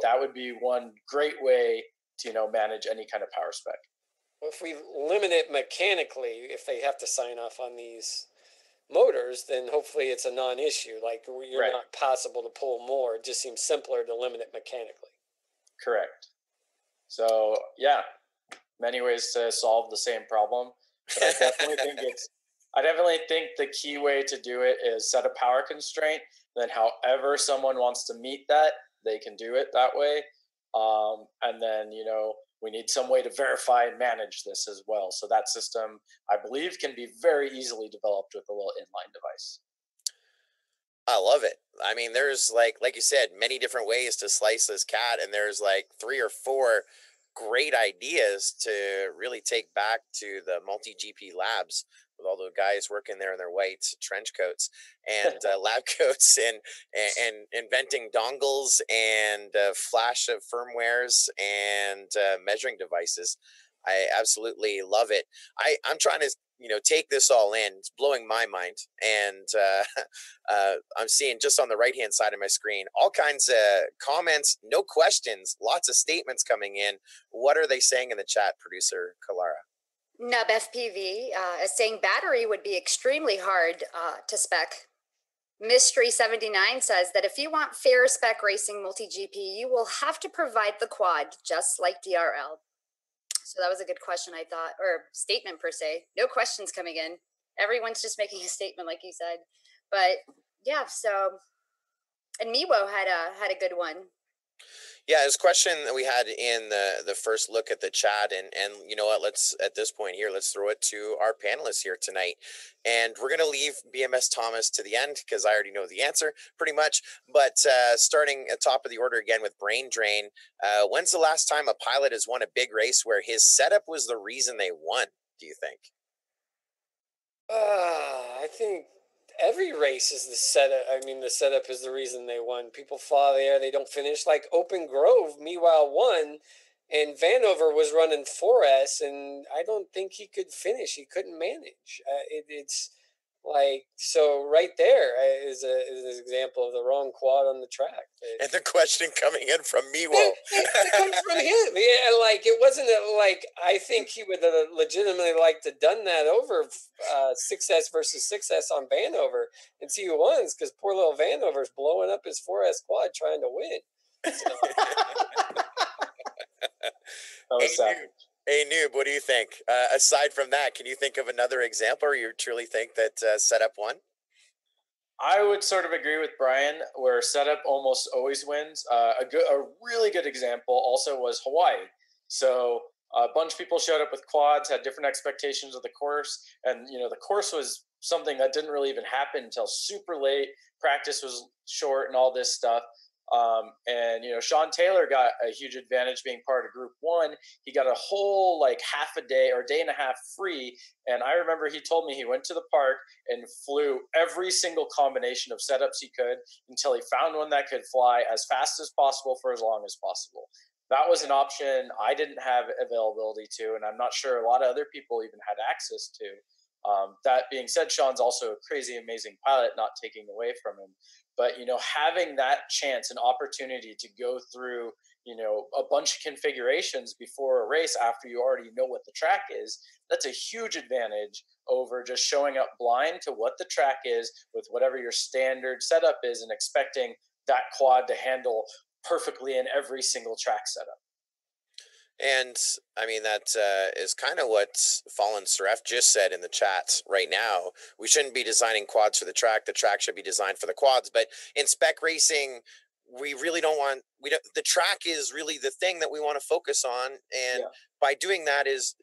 Speaker 4: That would be one great way to manage any kind of power spec.
Speaker 3: Well, if we limit it mechanically, if they have to sign off on these motors, then hopefully it's a non-issue. Like, you're not possible to pull more. It just seems simpler to limit it mechanically.
Speaker 4: Correct. So yeah, many ways to solve the same problem. But I definitely think the key way to do it is set a power constraint. Then however someone wants to meet that, they can do it that way. And then, we need some way to verify and manage this as well. So that system, I believe, can be very easily developed with a little inline device.
Speaker 1: I love it. I mean, there's like you said, many different ways to slice this cat, and there's like 3 or 4 great ideas to really take back to the MultiGP labs with all the guys working there in their white trench coats and lab coats and inventing dongles and flash of firmwares and measuring devices. I absolutely love it. I'm trying to, take this all in. It's blowing my mind. And I'm seeing just on the right-hand side of my screen, all kinds of comments, no questions, lots of statements coming in. What are they saying in the chat, producer Kalara?
Speaker 2: Nub FPV is saying battery would be extremely hard to spec. Mystery 79 says that if you want fair spec racing MultiGP, you will have to provide the quad, just like DRL. So that was a good question, I thought, or statement per se. No questions coming in. Everyone's just making a statement, like you said. But yeah, so, and Miwo had a good one.
Speaker 1: Yeah, his question that we had in the first look at the chat, and you know what? Let's at this point here, let's throw it to our panelists here tonight, and we're gonna leave BMS Thomas to the end because I already know the answer pretty much. But starting at top of the order again with Brain Drain, when's the last time a pilot has won a big race where his setup was the reason they won? Do you think?
Speaker 3: I think every race is the setup. I mean, the setup is the reason they won. People fly there, they don't finish. Like Open Grove, meanwhile, won, and Vanover was running 4S, and I don't think he could finish. He couldn't manage. It's like, so right there is an example of the wrong quad on the track.
Speaker 1: And the question coming in from Miwo.
Speaker 3: It comes from him. Yeah, like it wasn't like I think he would have legitimately like to done that over 6S versus 6S on Vanover and see who wins, because poor little Vanover's blowing up his 4S quad trying to win. So.
Speaker 4: That was savage.
Speaker 1: Hey, Noob, what do you think? Aside from that, can you think of another example where you truly think that setup won?
Speaker 4: I would sort of agree with Brian, where setup almost always wins. A really good example also was Hawaii. So a bunch of people showed up with quads, had different expectations of the course, and the course was something that didn't really even happen until super late. Practice was short and all this stuff. And Sean Taylor got a huge advantage being part of Group 1. He got a whole half a day or day and a half free. And I remember he told me he went to the park and flew every single combination of setups he could until he found one that could fly as fast as possible for as long as possible. That was an option I didn't have availability to, and I'm not sure a lot of other people even had access to. That being said, Sean's also a crazy, amazing pilot, not taking away from him. But, having that chance and opportunity to go through, a bunch of configurations before a race after you already know what the track is, that's a huge advantage over just showing up blind to what the track is with whatever your standard setup is and expecting that quad to handle perfectly in every single track setup.
Speaker 1: And I mean, that is kind of what Fallen Seraph just said in the chat right now. We shouldn't be designing quads for the track should be designed for the quads. But in spec racing, we really don't want, the track is really the thing that we want to focus on. And by doing that is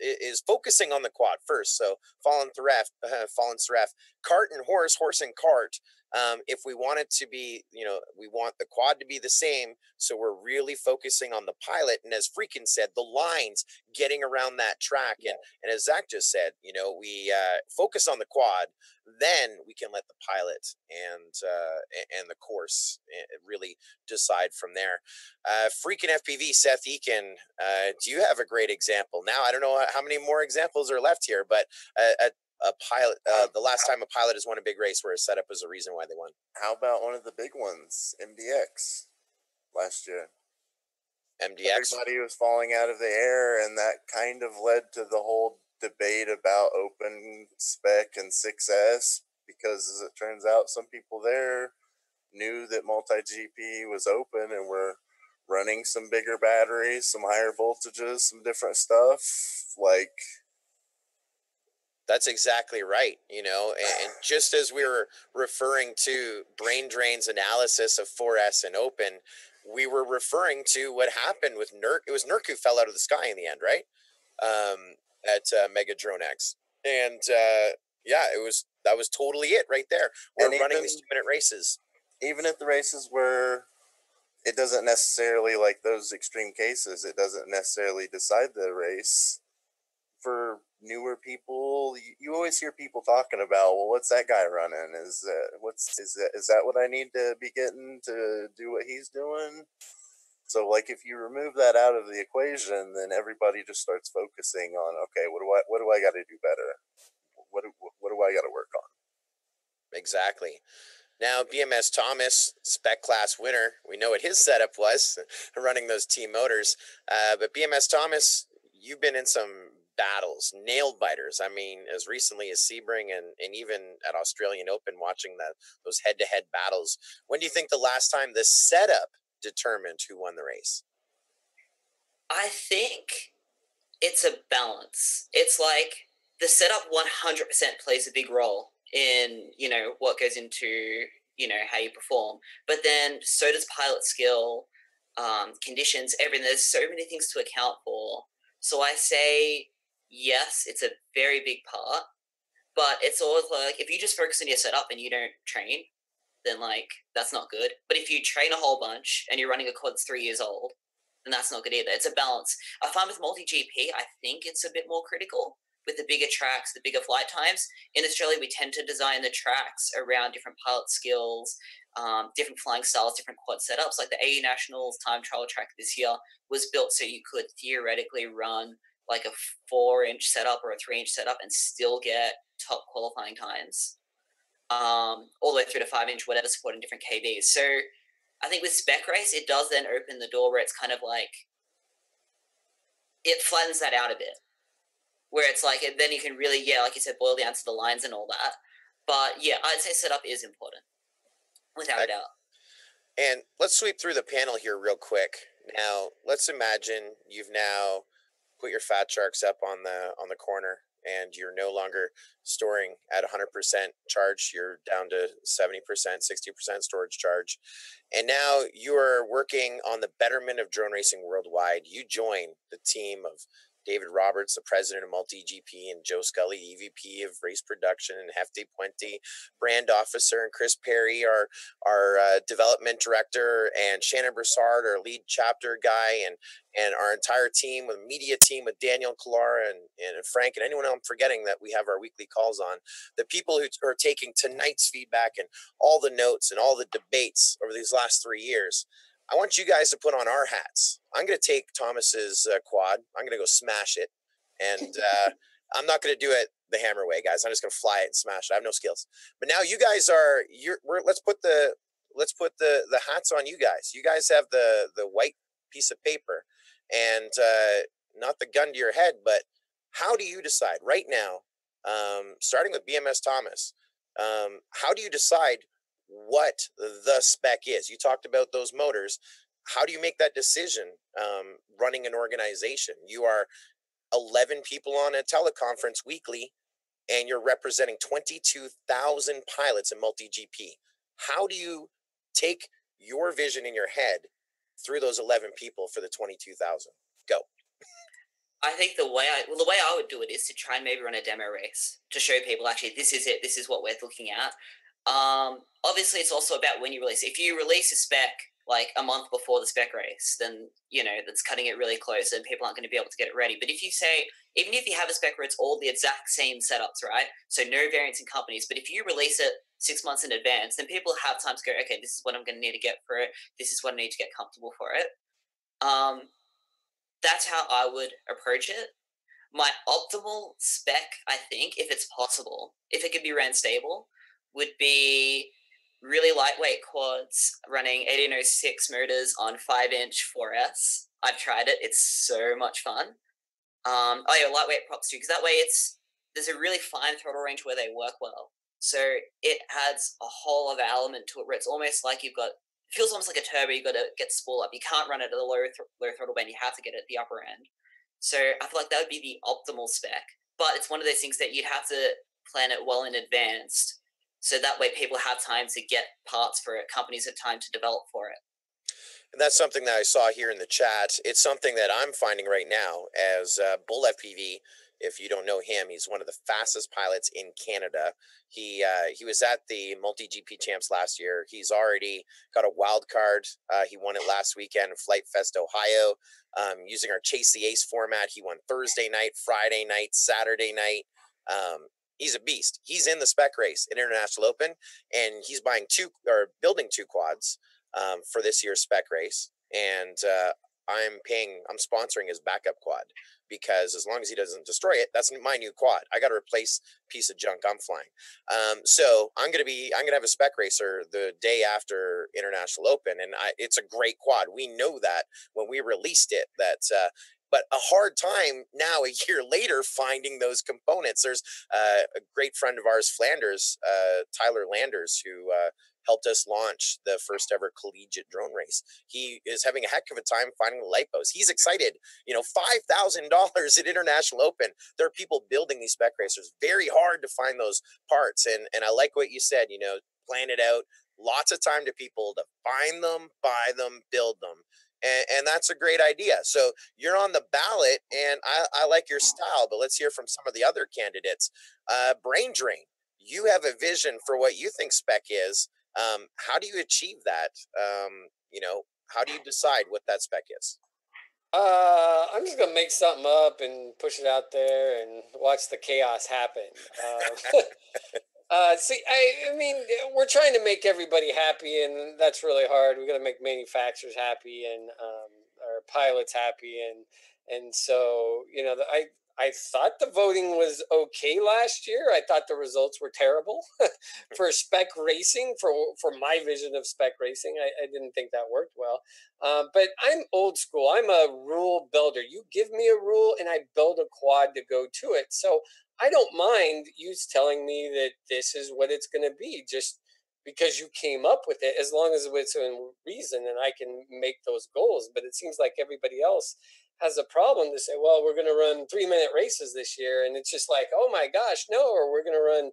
Speaker 1: focusing on the quad first. So Fallen Seraph, cart and horse and cart. If we want it to be, we want the quad to be the same. So we're really focusing on the pilot. And as Freakin said, the lines getting around that track. And as Zach just said, we focus on the quad, then we can let the pilot and the course really decide from there. Freakin FPV, Seth Eakin, do you have a great example? Now, I don't know how many more examples are left here, but a pilot, the last time a pilot has won a big race where a setup was the reason why they won.
Speaker 5: How about one of the big ones, MDX, last year?
Speaker 1: MDX?
Speaker 5: Everybody was falling out of the air, and that kind of led to the whole debate about open spec and 6S, because as it turns out, some people there knew that MultiGP was open and were running some bigger batteries, some higher voltages, some different stuff.
Speaker 1: That's exactly right, and just as we were referring to Brain Drain's analysis of 4S and open, we were referring to what happened with Nurk. It was Nurk who fell out of the sky in the end, right? At Mega Drone X. And that was totally it right there. We're running these 2-minute races.
Speaker 5: Even at the races where it doesn't necessarily, like those extreme cases, it doesn't necessarily decide the race. For newer people, you always hear people talking about, well, what's that guy running? Is that what I need to be getting to do what he's doing? So like if you remove that out of the equation, then everybody just starts focusing on, okay, what do I got to do better? What do I got to work on?
Speaker 1: Exactly. Now, BMS Thomas, spec class winner. We know what his setup was, running those team motors. But BMS Thomas, you've been in some battles, nail biters. I mean, as recently as Sebring and even at Australian Open, watching those head-to-head battles. When do you think the last time the setup determined who won the race?
Speaker 6: I think it's a balance. It's like the setup 100% plays a big role in, what goes into, how you perform. But then so does pilot skill, conditions, everything. There's so many things to account for. So I say, yes, it's a very big part. But it's always like, if you just focus on your setup and you don't train, then that's not good. But if you train a whole bunch and you're running a quad 3 years old, then that's not good either. It's a balance. I find with MultiGP, I think it's a bit more critical with the bigger tracks, the bigger flight times. In Australia, we tend to design the tracks around different pilot skills, different flying styles, different quad setups. Like the AE Nationals time trial track this year was built so you could theoretically run like a 4-inch setup or a 3-inch setup and still get top qualifying times. All the way through to 5-inch, whatever, supporting different KBs. So I think with spec race, it does then open the door where it's kind of like, it flattens that out a bit. Where it's like, then you can really, like you said, boil down to the lines and all that. But yeah, I'd say setup is important, without a doubt.
Speaker 1: And let's sweep through the panel here real quick. Now, let's imagine you've now put your fat sharks up on the corner, and you're no longer storing at 100% charge. You're down to 70%, 60% storage charge. And now you are working on the betterment of drone racing worldwide. You join the team of David Roberts, the president of MultiGP, and Joe Scully, EVP of race production, and Hefty Puente, brand officer, and Chris Perry, our development director, and Shannon Broussard, our lead chapter guy, and our entire team, with media team, with Daniel Kalara and Frank, and anyone else I'm forgetting that we have our weekly calls on. The people who are taking tonight's feedback and all the notes and all the debates over these last 3 years. I want you guys to put on our hats. I'm going to take Thomas's quad. I'm going to go smash it. And I'm not going to do it the hammer way, guys. I'm just going to fly it and smash it. I have no skills. But now you guys are, let's put the hats on you guys. You guys have the white piece of paper and not the gun to your head, but how do you decide right now, starting with BMS Thomas, how do you decide what the spec is? You talked about those motors. How do you make that decision running an organization? You are 11 people on a teleconference weekly, and you're representing 22,000 pilots in MultiGP. How do you take your vision in your head through those 11 people for the 22,000? Go.
Speaker 6: I think the way I would do it is to try and maybe run a demo race to show people, actually, this is it. This is what we're looking at. Obviously, it's also about when you release. If you release a spec like a month before the spec race, then that's cutting it really close, and people aren't going to be able to get it ready. But if you say, even if you have a spec where it's all the exact same setups, right? So no variance in companies. But if you release it 6 months in advance, then people have time to go, okay, this is what I'm going to need to get for it. This is what I need to get comfortable for it. That's how I would approach it. My optimal spec, I think, if it's possible, if it could be ran stable, would be really lightweight quads running 1806 motors on 5-inch 4S. I've tried it. It's so much fun. Lightweight props too, because that way there's a really fine throttle range where they work well. So it adds a whole other element to it where it's almost like it feels almost like a turbo. You've got to get the spool up. You can't run it at a low throttle band. You have to get it at the upper end. So I feel like that would be the optimal spec. But it's one of those things that you'd have to plan it well in advance. So that way people have time to get parts for it. Companies have time to develop for it.
Speaker 1: And that's something that I saw here in the chat. It's something that I'm finding right now as Bull FPV. If you don't know him, he's one of the fastest pilots in Canada. He was at the MultiGP Champs last year. He's already got a wild card. He won it last weekend in Flight Fest, Ohio. Using our Chase the Ace format, he won Thursday night, Friday night, Saturday night. He's a beast. He's in the spec race at International Open, and he's building two quads for this year's spec race. and I'm sponsoring his backup quad, because as long as he doesn't destroy it, that's my new quad. I got to replace piece of junk I'm flying. So I'm gonna have a spec racer the day after International Open, and it's a great quad. We know that when we released it, but a hard time now, a year later, finding those components. There's a great friend of ours, Flanders, Tyler Landers, who helped us launch the first ever collegiate drone race. He is having a heck of a time finding the lipos. He's excited. $5,000 at International Open. There are people building these spec racers. Very hard to find those parts. And I like what you said, plan it out. Lots of time to people to find them, buy them, build them. And that's a great idea. So you're on the ballot, and I like your style, but let's hear from some of the other candidates. Brain Drain, you have a vision for what you think spec is. How do you achieve that? How do you decide what that spec is?
Speaker 3: I'm just gonna make something up and push it out there and watch the chaos happen. See, I mean, we're trying to make everybody happy, and that's really hard. We got to make manufacturers happy and our pilots happy, and so I thought the voting was okay last year. I thought the results were terrible for spec racing, for my vision of spec racing. I didn't think that worked well. But I'm old school. I'm a rule builder. You give me a rule and I build a quad to go to it. So I don't mind you telling me that this is what it's going to be, just because you came up with it, as long as it's in reason and I can make those goals. But it seems like everybody else has a problem to say, well, we're going to run 3-minute races this year. And it's just like, oh my gosh, no. Or we're going to run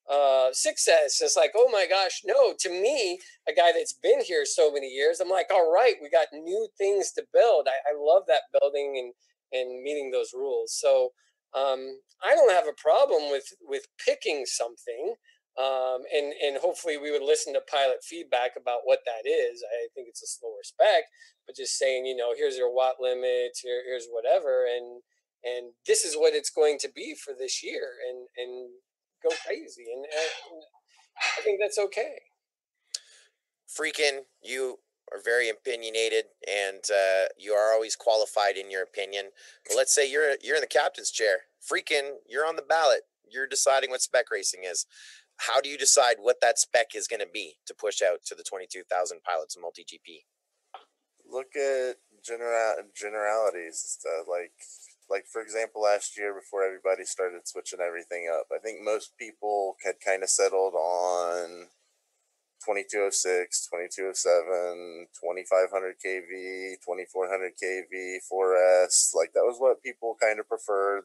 Speaker 3: 6S. It's like, oh my gosh, no. To me, a guy that's been here so many years, I'm like, all right, we got new things to build. I love that building and meeting those rules. So I don't have a problem with picking something. And hopefully we would listen to pilot feedback about what that is. I think it's a slower spec, but just saying, here's your watt limits, here's whatever, and this is what it's going to be for this year, and go crazy. And I think that's okay.
Speaker 1: Freakin', you are very opinionated, and you are always qualified in your opinion. But let's say you're in the captain's chair. Freakin', you're on the ballot. You're deciding what spec racing is. How do you decide what that spec is going to be to push out to the 22,000 pilots of MultiGP?
Speaker 5: Look at generalities. Like for example, last year before everybody started switching everything up, I think most people had kind of settled on 2206, 2207, 2500 kV, 2400 kV, 4S. Like that was what people kind of preferred.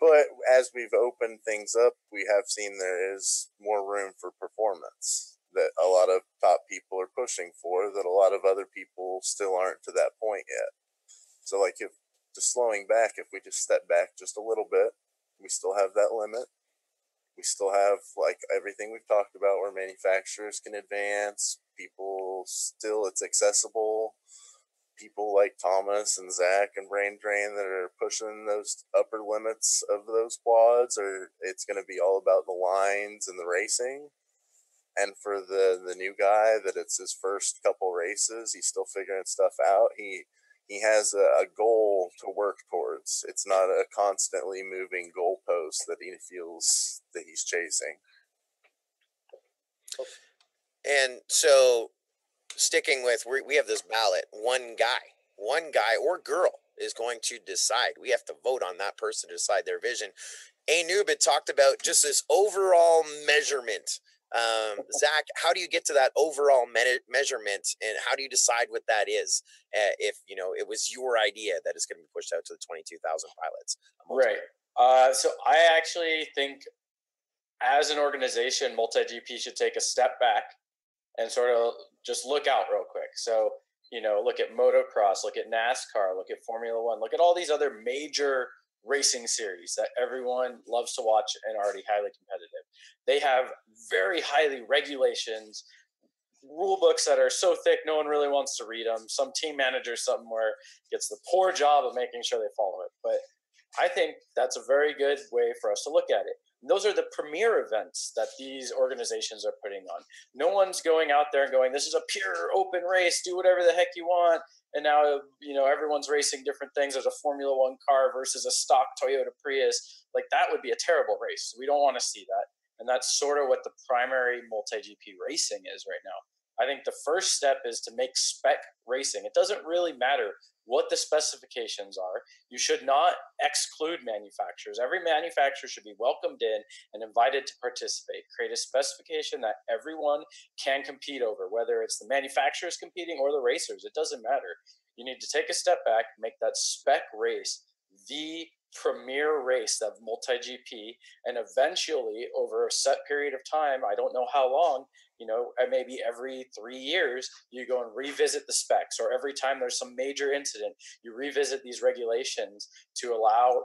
Speaker 5: But as we've opened things up, we have seen there is more room for performance that a lot of top people are pushing for, that a lot of other people still aren't to that point yet. So like if we just step back just a little bit, we still have that limit. We still have like everything we've talked about where manufacturers can advance, it's accessible. People like Thomas and Zach and Brain Drain that are pushing those upper limits of those quads, or it's going to be all about the lines and the racing. And for the new guy that it's his first couple races, he's still figuring stuff out. He has a goal to work towards. It's not a constantly moving goalpost that he feels that he's chasing.
Speaker 1: And so, sticking with, we have this ballot, one guy or girl is going to decide. We have to vote on that person to decide their vision. A Nubit talked about just this overall measurement. Zach, how do you get to that overall measurement, and how do you decide what that is? If it was your idea that it's going to be pushed out to the 22,000 pilots,
Speaker 4: right? So I actually think, as an organization, MultiGP should take a step back and sort of just look out real quick. So look at motocross, look at NASCAR, look at Formula One, look at all these other major racing series that everyone loves to watch and are already highly competitive. They have very highly regulations, rule books that are so thick no one really wants to read them. Some team manager somewhere gets the poor job of making sure they follow it. But I think that's a very good way for us to look at it. Those are the premier events that these organizations are putting on. No one's going out there and going, this is a pure open race, do whatever the heck you want. And now, everyone's racing different things. There's a Formula One car versus a stock Toyota Prius. Like, that would be a terrible race. We don't want to see that. And that's sort of what the primary multi-GP racing is right now. I think the first step is to make spec racing. It doesn't really matter what the specifications are. You should not exclude manufacturers. Every manufacturer should be welcomed in and invited to participate. Create a specification that everyone can compete over, whether it's the manufacturers competing or the racers. It doesn't matter. You need to take a step back, make that spec race the premier race of MultiGP, and eventually over a set period of time, I don't know how long, maybe every 3 years, you go and revisit the specs, or every time there's some major incident, you revisit these regulations to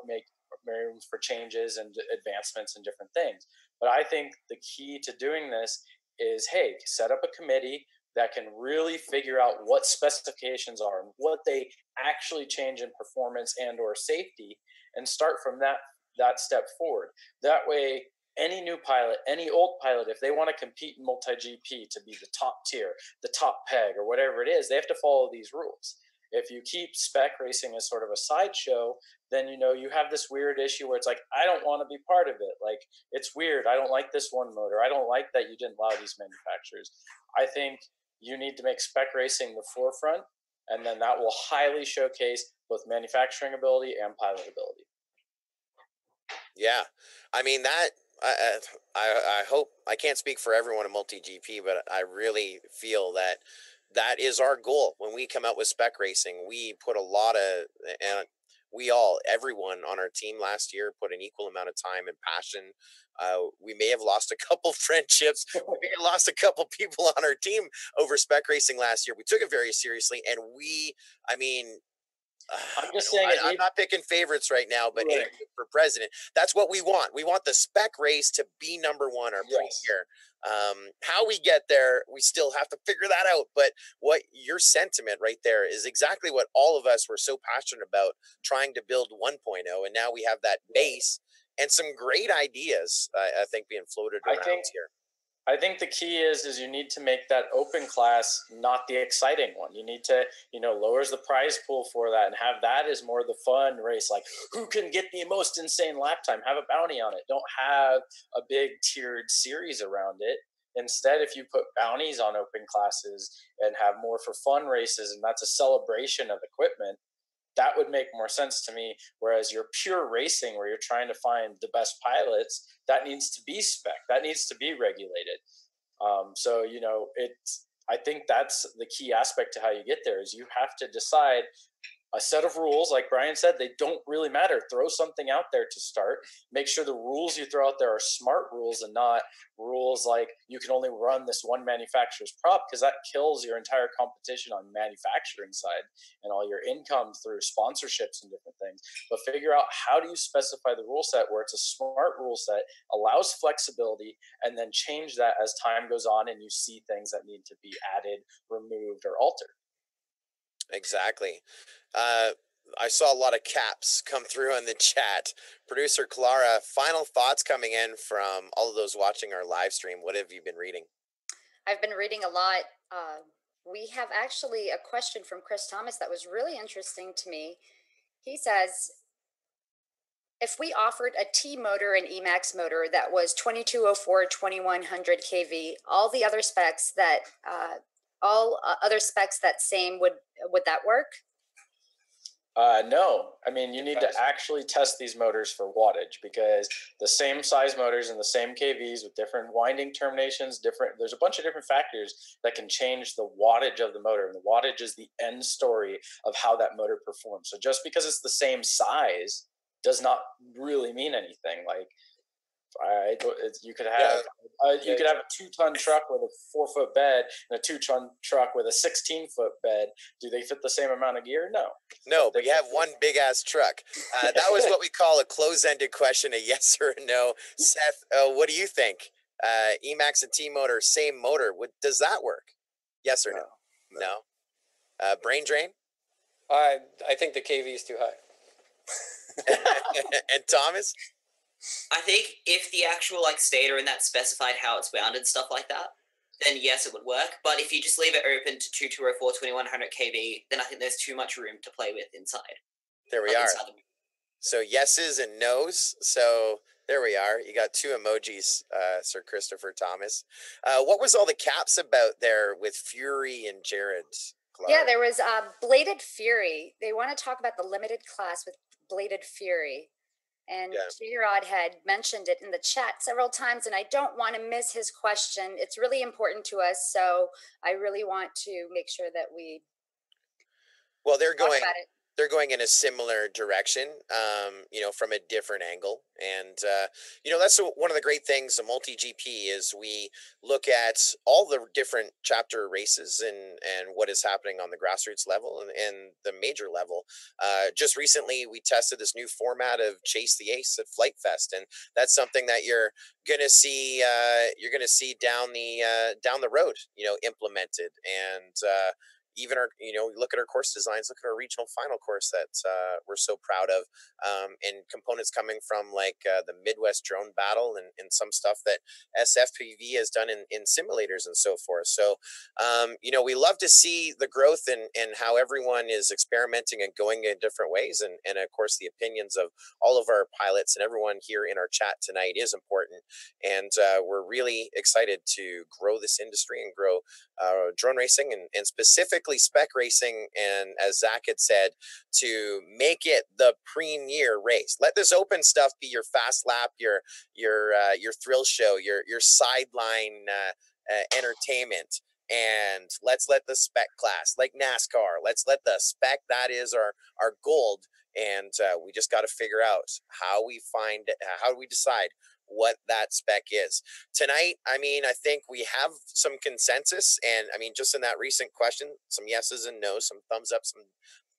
Speaker 4: make room for changes and advancements and different things. But I think the key to doing this is, hey, set up a committee that can really figure out what specifications are and what they actually change in performance and or safety, and start from that step forward. That way, any new pilot, any old pilot, if they want to compete in MultiGP to be the top tier, the top peg, or whatever it is, they have to follow these rules. If you keep spec racing as sort of a sideshow, then you have this weird issue where it's like, I don't want to be part of it. Like, it's weird. I don't like this one motor. I don't like that you didn't allow these manufacturers. I think you need to make spec racing the forefront, and then that will highly showcase both manufacturing ability and pilot ability.
Speaker 1: Yeah, I mean that. I hope, I can't speak for everyone in MultiGP, but I really feel that is our goal when we come out with spec racing. We put a lot of, and everyone on our team last year put an equal amount of time and passion. We may have lost a couple friendships. We may have lost a couple people on our team over spec racing last year. We took it very seriously, and
Speaker 4: I'm just saying,
Speaker 1: I'm not picking favorites right now, but right. For president, that's what we want. We want the spec race to be number one or premier. How we get there, we still have to figure that out. But what your sentiment right there is exactly what all of us were so passionate about, trying to build 1.0. And now we have that base and some great ideas, I think, being floated around here.
Speaker 4: I think the key is you need to make that open class not the exciting one. You need to, lowers the prize pool for that and have that as more the fun race. Like, who can get the most insane lap time? Have a bounty on it. Don't have a big tiered series around it. Instead, if you put bounties on open classes and have more for fun races, and that's a celebration of equipment, that would make more sense to me. Whereas your pure racing, where you're trying to find the best pilots, that needs to be spec, that needs to be regulated. I think that's the key aspect to how you get there, is you have to decide a set of rules. Like Brian said, they don't really matter. Throw something out there to start. Make sure the rules you throw out there are smart rules and not rules like you can only run this one manufacturer's prop, because that kills your entire competition on manufacturing side and all your income through sponsorships and different things. But figure out, how do you specify the rule set where it's a smart rule set, allows flexibility, and then change that as time goes on and you see things that need to be added, removed, or altered.
Speaker 1: Exactly. I saw a lot of caps come through in the chat. Producer Clara, final thoughts coming in from all of those watching our live stream. What have you been reading?
Speaker 2: I've been reading a lot. We have actually a question from Chris Thomas that was really interesting to me. He says, if we offered a T motor and Emax motor that was 2204, 2100 kV, all other specs that same, would that work?
Speaker 4: No. I mean, you need to actually test these motors for wattage, because the same size motors and the same KVs with different winding terminations, there's a bunch of different factors that can change the wattage of the motor. And the wattage is the end story of how that motor performs. So just because it's the same size does not really mean anything. Like, you could have a 2-ton truck with a 4-foot bed and a 2-ton truck with a 16-foot bed. Do they fit the same amount of gear? No,
Speaker 1: but you have one big ass truck. That was what we call a close-ended question, a yes or a no. Seth, what do you think? Emax and T motor, same motor. Does that work? Yes or no? No. Brain drain?
Speaker 3: I think the KV is too high.
Speaker 1: And Thomas?
Speaker 6: I think if the actual like stator in that specified how it's wound and stuff like that, then yes, it would work. But if you just leave it open to 2204, 2100 kV, then I think there's too much room to play with inside.
Speaker 1: There we are. So yeses and nos. So there we are. You got two emojis, Sir Christopher Thomas. What was all the caps about there with Fury and Jared? Clark?
Speaker 2: Yeah, there was Bladed Fury. They want to talk about the limited class with Bladed Fury. And J-Rod had mentioned it in the chat several times, and I don't want to miss his question. It's really important to us, so I really want to make sure that we
Speaker 1: they're going in a similar direction, from a different angle. And, that's one of the great things of MultiGP is we look at all the different chapter races and what is happening on the grassroots level and the major level. Just recently, we tested this new format of Chase the Ace at Flight Fest, and that's something that you're going to see down the road, implemented. And, even our, look at our course designs, look at our regional final course that we're so proud of, and components coming from like the Midwest Drone Battle and some stuff that SFPV has done in simulators and so forth. So, we love to see the growth and how everyone is experimenting and going in different ways. And of course, the opinions of all of our pilots and everyone here in our chat tonight is important. And we're really excited to grow this industry and grow drone racing and specifically spec racing, and as Zach had said, to make it the premier race. Let this open stuff be your fast lap, your thrill show, your sideline entertainment, and let's let the spec class, like NASCAR, let's let the spec, that is our gold, and we just got to figure out how we decide what that spec is. Tonight, I think we have some consensus, and just in that recent question, some yeses and nos, some thumbs up, some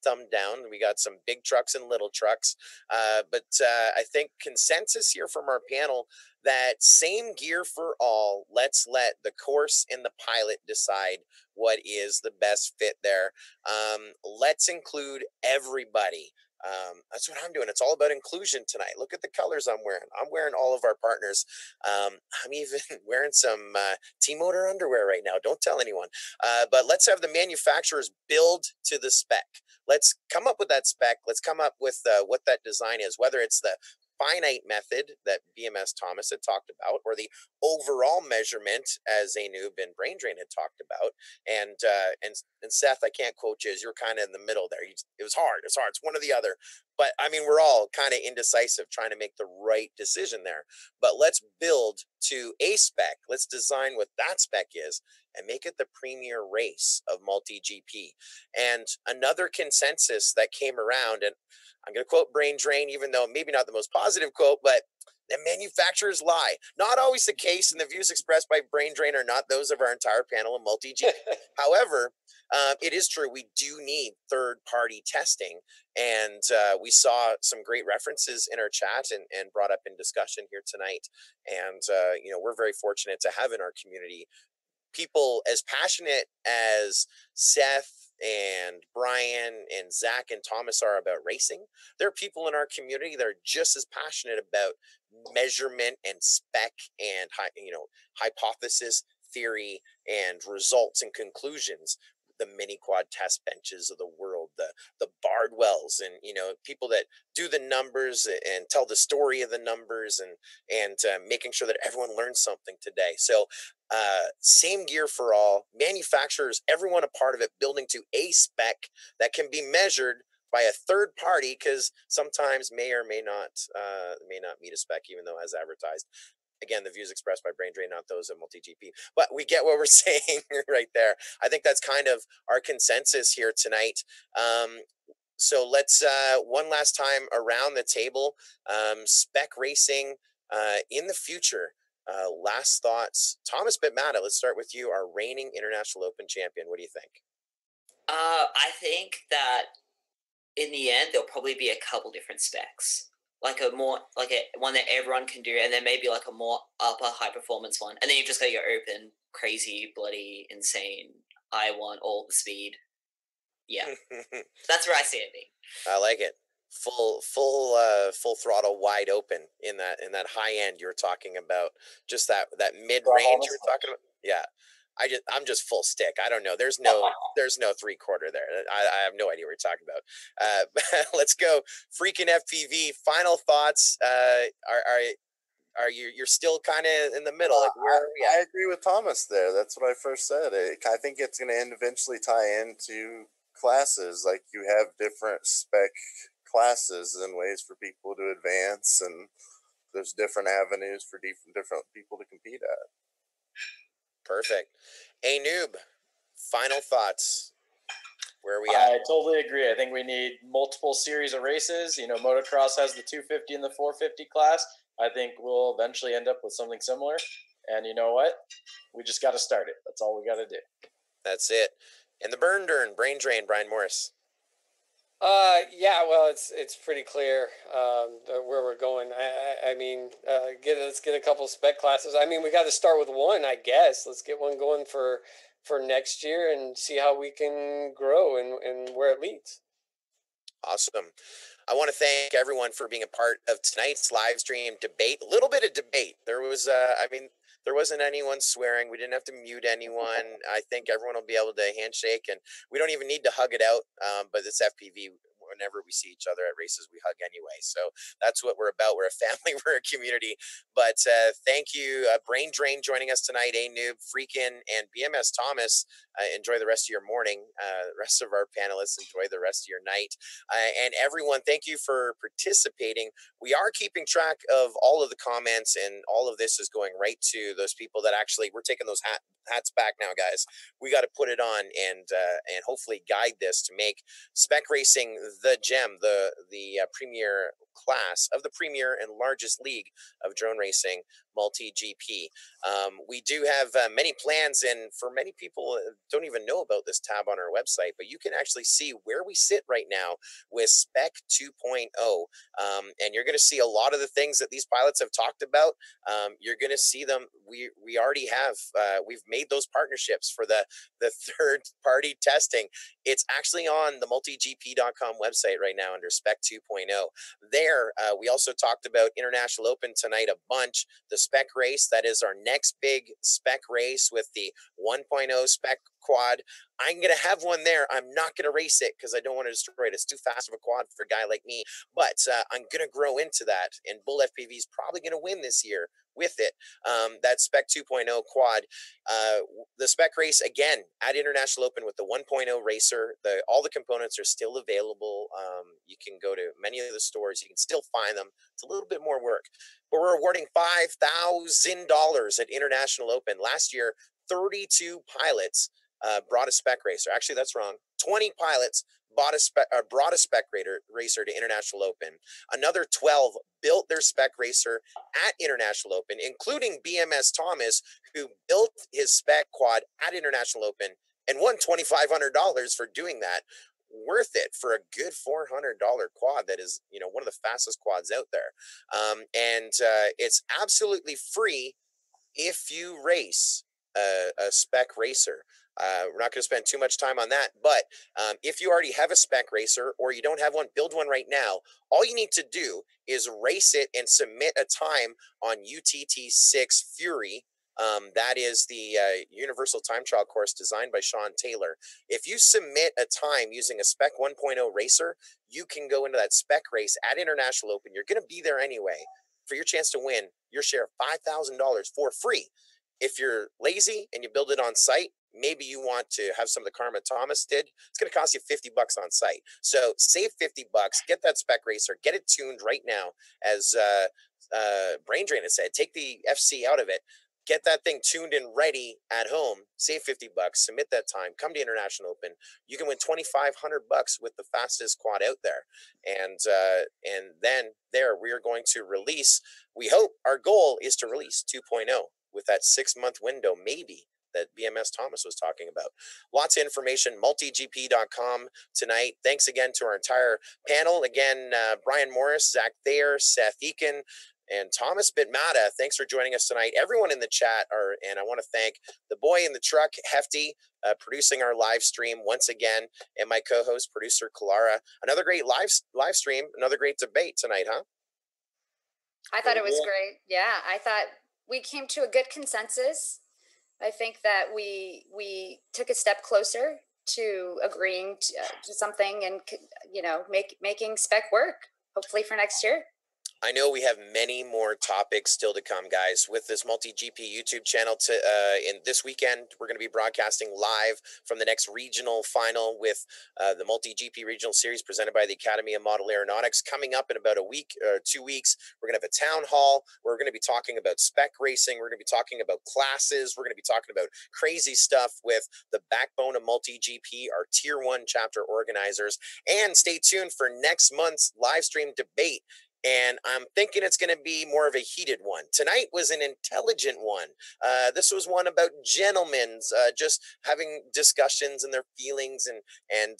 Speaker 1: thumb down. We got some big trucks and little trucks, but I think consensus here from our panel that same gear for all. Let's let the course and the pilot decide what is the best fit there. Let's include everybody. That's what I'm doing. It's all about inclusion tonight. Look at the colors I'm wearing. I'm wearing all of our partners. I'm even wearing some T-Motor underwear right now. Don't tell anyone. But let's have the manufacturers build to the spec. Let's come up with that spec. Let's come up with what that design is, whether it's the finite method that BMS Thomas had talked about, or the overall measurement as Anub and Brain Drain had talked about. And Seth, I can't quote you, as you're kind of in the middle there. It was hard. It's hard. It's one or the other. But we're all kind of indecisive, trying to make the right decision there. But let's build to a spec. Let's design what that spec is and make it the premier race of MultiGP. And another consensus that came around, and I'm going to quote Brain Drain, even though maybe not the most positive quote, but the manufacturers lie. Not always the case, and the views expressed by Brain Drain are not those of our entire panel of MultiGP. However, it is true, we do need third-party testing, and we saw some great references in our chat and brought up in discussion here tonight. And, we're very fortunate to have in our community people as passionate as Seth and Brian and Zach and Thomas are about racing. There are people in our community that are just as passionate about measurement and spec and hypothesis, theory, and results and conclusions. The mini quad test benches of the world, the Bardwells, and people that do the numbers and tell the story of the numbers, and making sure that everyone learns something today. So same gear for all, manufacturers, everyone a part of it, building to a spec that can be measured by a third party, because sometimes may or may not meet a spec, even though as advertised. Again, the views expressed by Brain Drain, not those of MultiGP. But we get what we're saying right there. I think that's kind of our consensus here tonight. So let's, one last time around the table, spec racing in the future. Last thoughts. Thomas Bitmata, let's start with you, our reigning International Open champion. What do you think?
Speaker 6: I think that in the end, there'll probably be a couple different specs. Like a one that everyone can do, and then maybe like a more upper high performance one, and then you've just got your open, crazy, bloody, insane. I want all the speed. Yeah, that's where I see it being.
Speaker 1: I like it. full throttle wide open in that high end you were talking about, just that mid range you were talking about. Yeah, I'm just full stick. I don't know. There's no 3/4 there. I have no idea what you're talking about. Let's go. Freaking FPV. Final thoughts. Are you're still kind of in the middle? Like where are we at?
Speaker 5: I agree with Thomas there. That's what I first said. I think it's going to eventually tie into classes. Like you have different spec classes and ways for people to advance, and there's different avenues for different people to compete at.
Speaker 1: Perfect. A noob. Final thoughts. Where are we at?
Speaker 4: I totally agree. I think we need multiple series of races. You know, motocross has the 250 and the 450 class. I think we'll eventually end up with something similar. And you know what? We just got to start it. That's all we got to do.
Speaker 1: That's it. And the brain drain, Brian Morris.
Speaker 3: Yeah, well, it's pretty clear where we're going. I mean, let's get a couple spec classes. I mean, we got to start with one, I guess. Let's get one going for next year and see how we can grow and where it leads.
Speaker 1: Awesome. I want to thank everyone for being a part of tonight's live stream debate. A little bit of debate. There was, there wasn't anyone swearing. We didn't have to mute anyone. I think everyone will be able to handshake, and we don't even need to hug it out. But it's FPV. Whenever we see each other at races, we hug anyway. So that's what we're about. We're a family. We're a community. But thank you, Brain Drain, joining us tonight. A Noob, Freakin', and BMS Thomas. Enjoy the rest of your morning. The rest of our panelists, enjoy the rest of your night. And everyone, thank you for participating. We are keeping track of all of the comments, and all of this is going right to those people that actually, we're taking those hats back now, guys. We got to put it on and hopefully guide this to make spec racing the gem, the premier class of the premier and largest league of drone racing, MultiGP. We do have many plans, and for many people don't even know about this tab on our website, but you can actually see where we sit right now with SPEC 2.0. And you're going to see a lot of the things that these pilots have talked about. You're going to see them. We already have, we've made those partnerships for the third party testing. It's actually on the multigp.com website right now under SPEC 2.0. There, we also talked about International Open tonight a bunch. The spec race, that is our next big spec race with the 1.0 spec quad. I'm going to have one there. I'm not going to race it because I don't want to destroy it. It's too fast of a quad for a guy like me. But I'm going to grow into that. And Bull FPV is probably going to win this year with it. That Spec 2.0 quad. The spec race, again, at International Open with the 1.0 racer. All the components are still available. You can go to many of the stores. You can still find them. It's a little bit more work. But we're awarding $5,000 at International Open. Last year, 32 pilots brought a spec racer. Actually, that's wrong. 20 pilots brought a spec racer to International Open. Another 12 built their spec racer at International Open, including BMS Thomas, who built his spec quad at International Open and won $2,500 for doing that. Worth it for a good $400 quad that is, one of the fastest quads out there. And it's absolutely free if you race a spec racer. We're not going to spend too much time on that, but if you already have a spec racer or you don't have one, build one right now. All you need to do is race it and submit a time on UTT6 Fury. That is the universal time trial course designed by Sean Taylor. If you submit a time using a Spec 1.0 racer, you can go into that spec race at International Open. You're going to be there anyway for your chance to win your share of $5,000 for free. If you're lazy and you build it on site, maybe you want to have some of the karma Thomas did. It's going to cost you $50 on site. So save $50, get that spec racer, get it tuned right now. As Brain Drain has said, take the FC out of it. Get that thing tuned and ready at home. Save $50. Submit that time. Come to International Open. You can win $2,500 with the fastest quad out there. And then we are going to release. We hope our goal is to release 2.0 with that 6-month window, maybe, that BMS Thomas was talking about. Lots of information, multigp.com tonight. Thanks again to our entire panel. Again, Brian Morris, Zach Thayer, Seth Eakin, And Thomas Bitmata, thanks for joining us tonight. Everyone in the chat, and I want to thank the boy in the truck, Hefty, producing our live stream once again, and my co-host, producer Kalara. Another great live stream, another great debate tonight, huh?
Speaker 2: I thought it was great. Yeah, I thought we came to a good consensus. I think that we took a step closer to agreeing to something, and making SPEC work, hopefully for next year.
Speaker 1: I know we have many more topics still to come, guys, with this MultiGP YouTube channel. In this weekend, we're going to be broadcasting live from the next regional final with the MultiGP Regional Series presented by the Academy of Model Aeronautics. Coming up in about a week or 2 weeks, we're going to have a town hall. We're going to be talking about spec racing. We're going to be talking about classes. We're going to be talking about crazy stuff with the backbone of MultiGP, our Tier 1 chapter organizers. And stay tuned for next month's live stream debate. And I'm thinking it's going to be more of a heated one. Tonight was an intelligent one. This was one about gentlemen just having discussions and their feelings and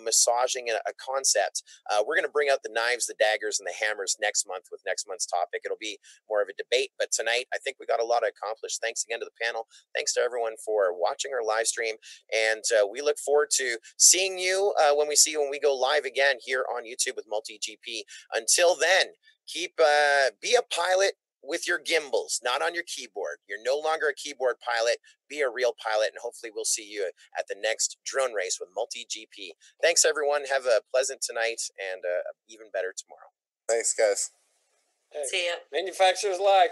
Speaker 1: massaging a concept. We're going to bring out the knives, the daggers, and the hammers next month with next month's topic. It'll be more of a debate. But tonight, I think we got a lot accomplished. Thanks again to the panel. Thanks to everyone for watching our live stream. And we look forward to seeing you when we go live again here on YouTube with MultiGP. Until then, be a pilot with your gimbals, not on your keyboard. You're no longer a keyboard pilot. Be a real pilot, and hopefully we'll see you at the next drone race with MultiGP. Thanks, everyone. Have a pleasant tonight and even better tomorrow.
Speaker 5: Thanks, guys.
Speaker 3: Hey,
Speaker 6: see ya.
Speaker 3: Manufacturers lie.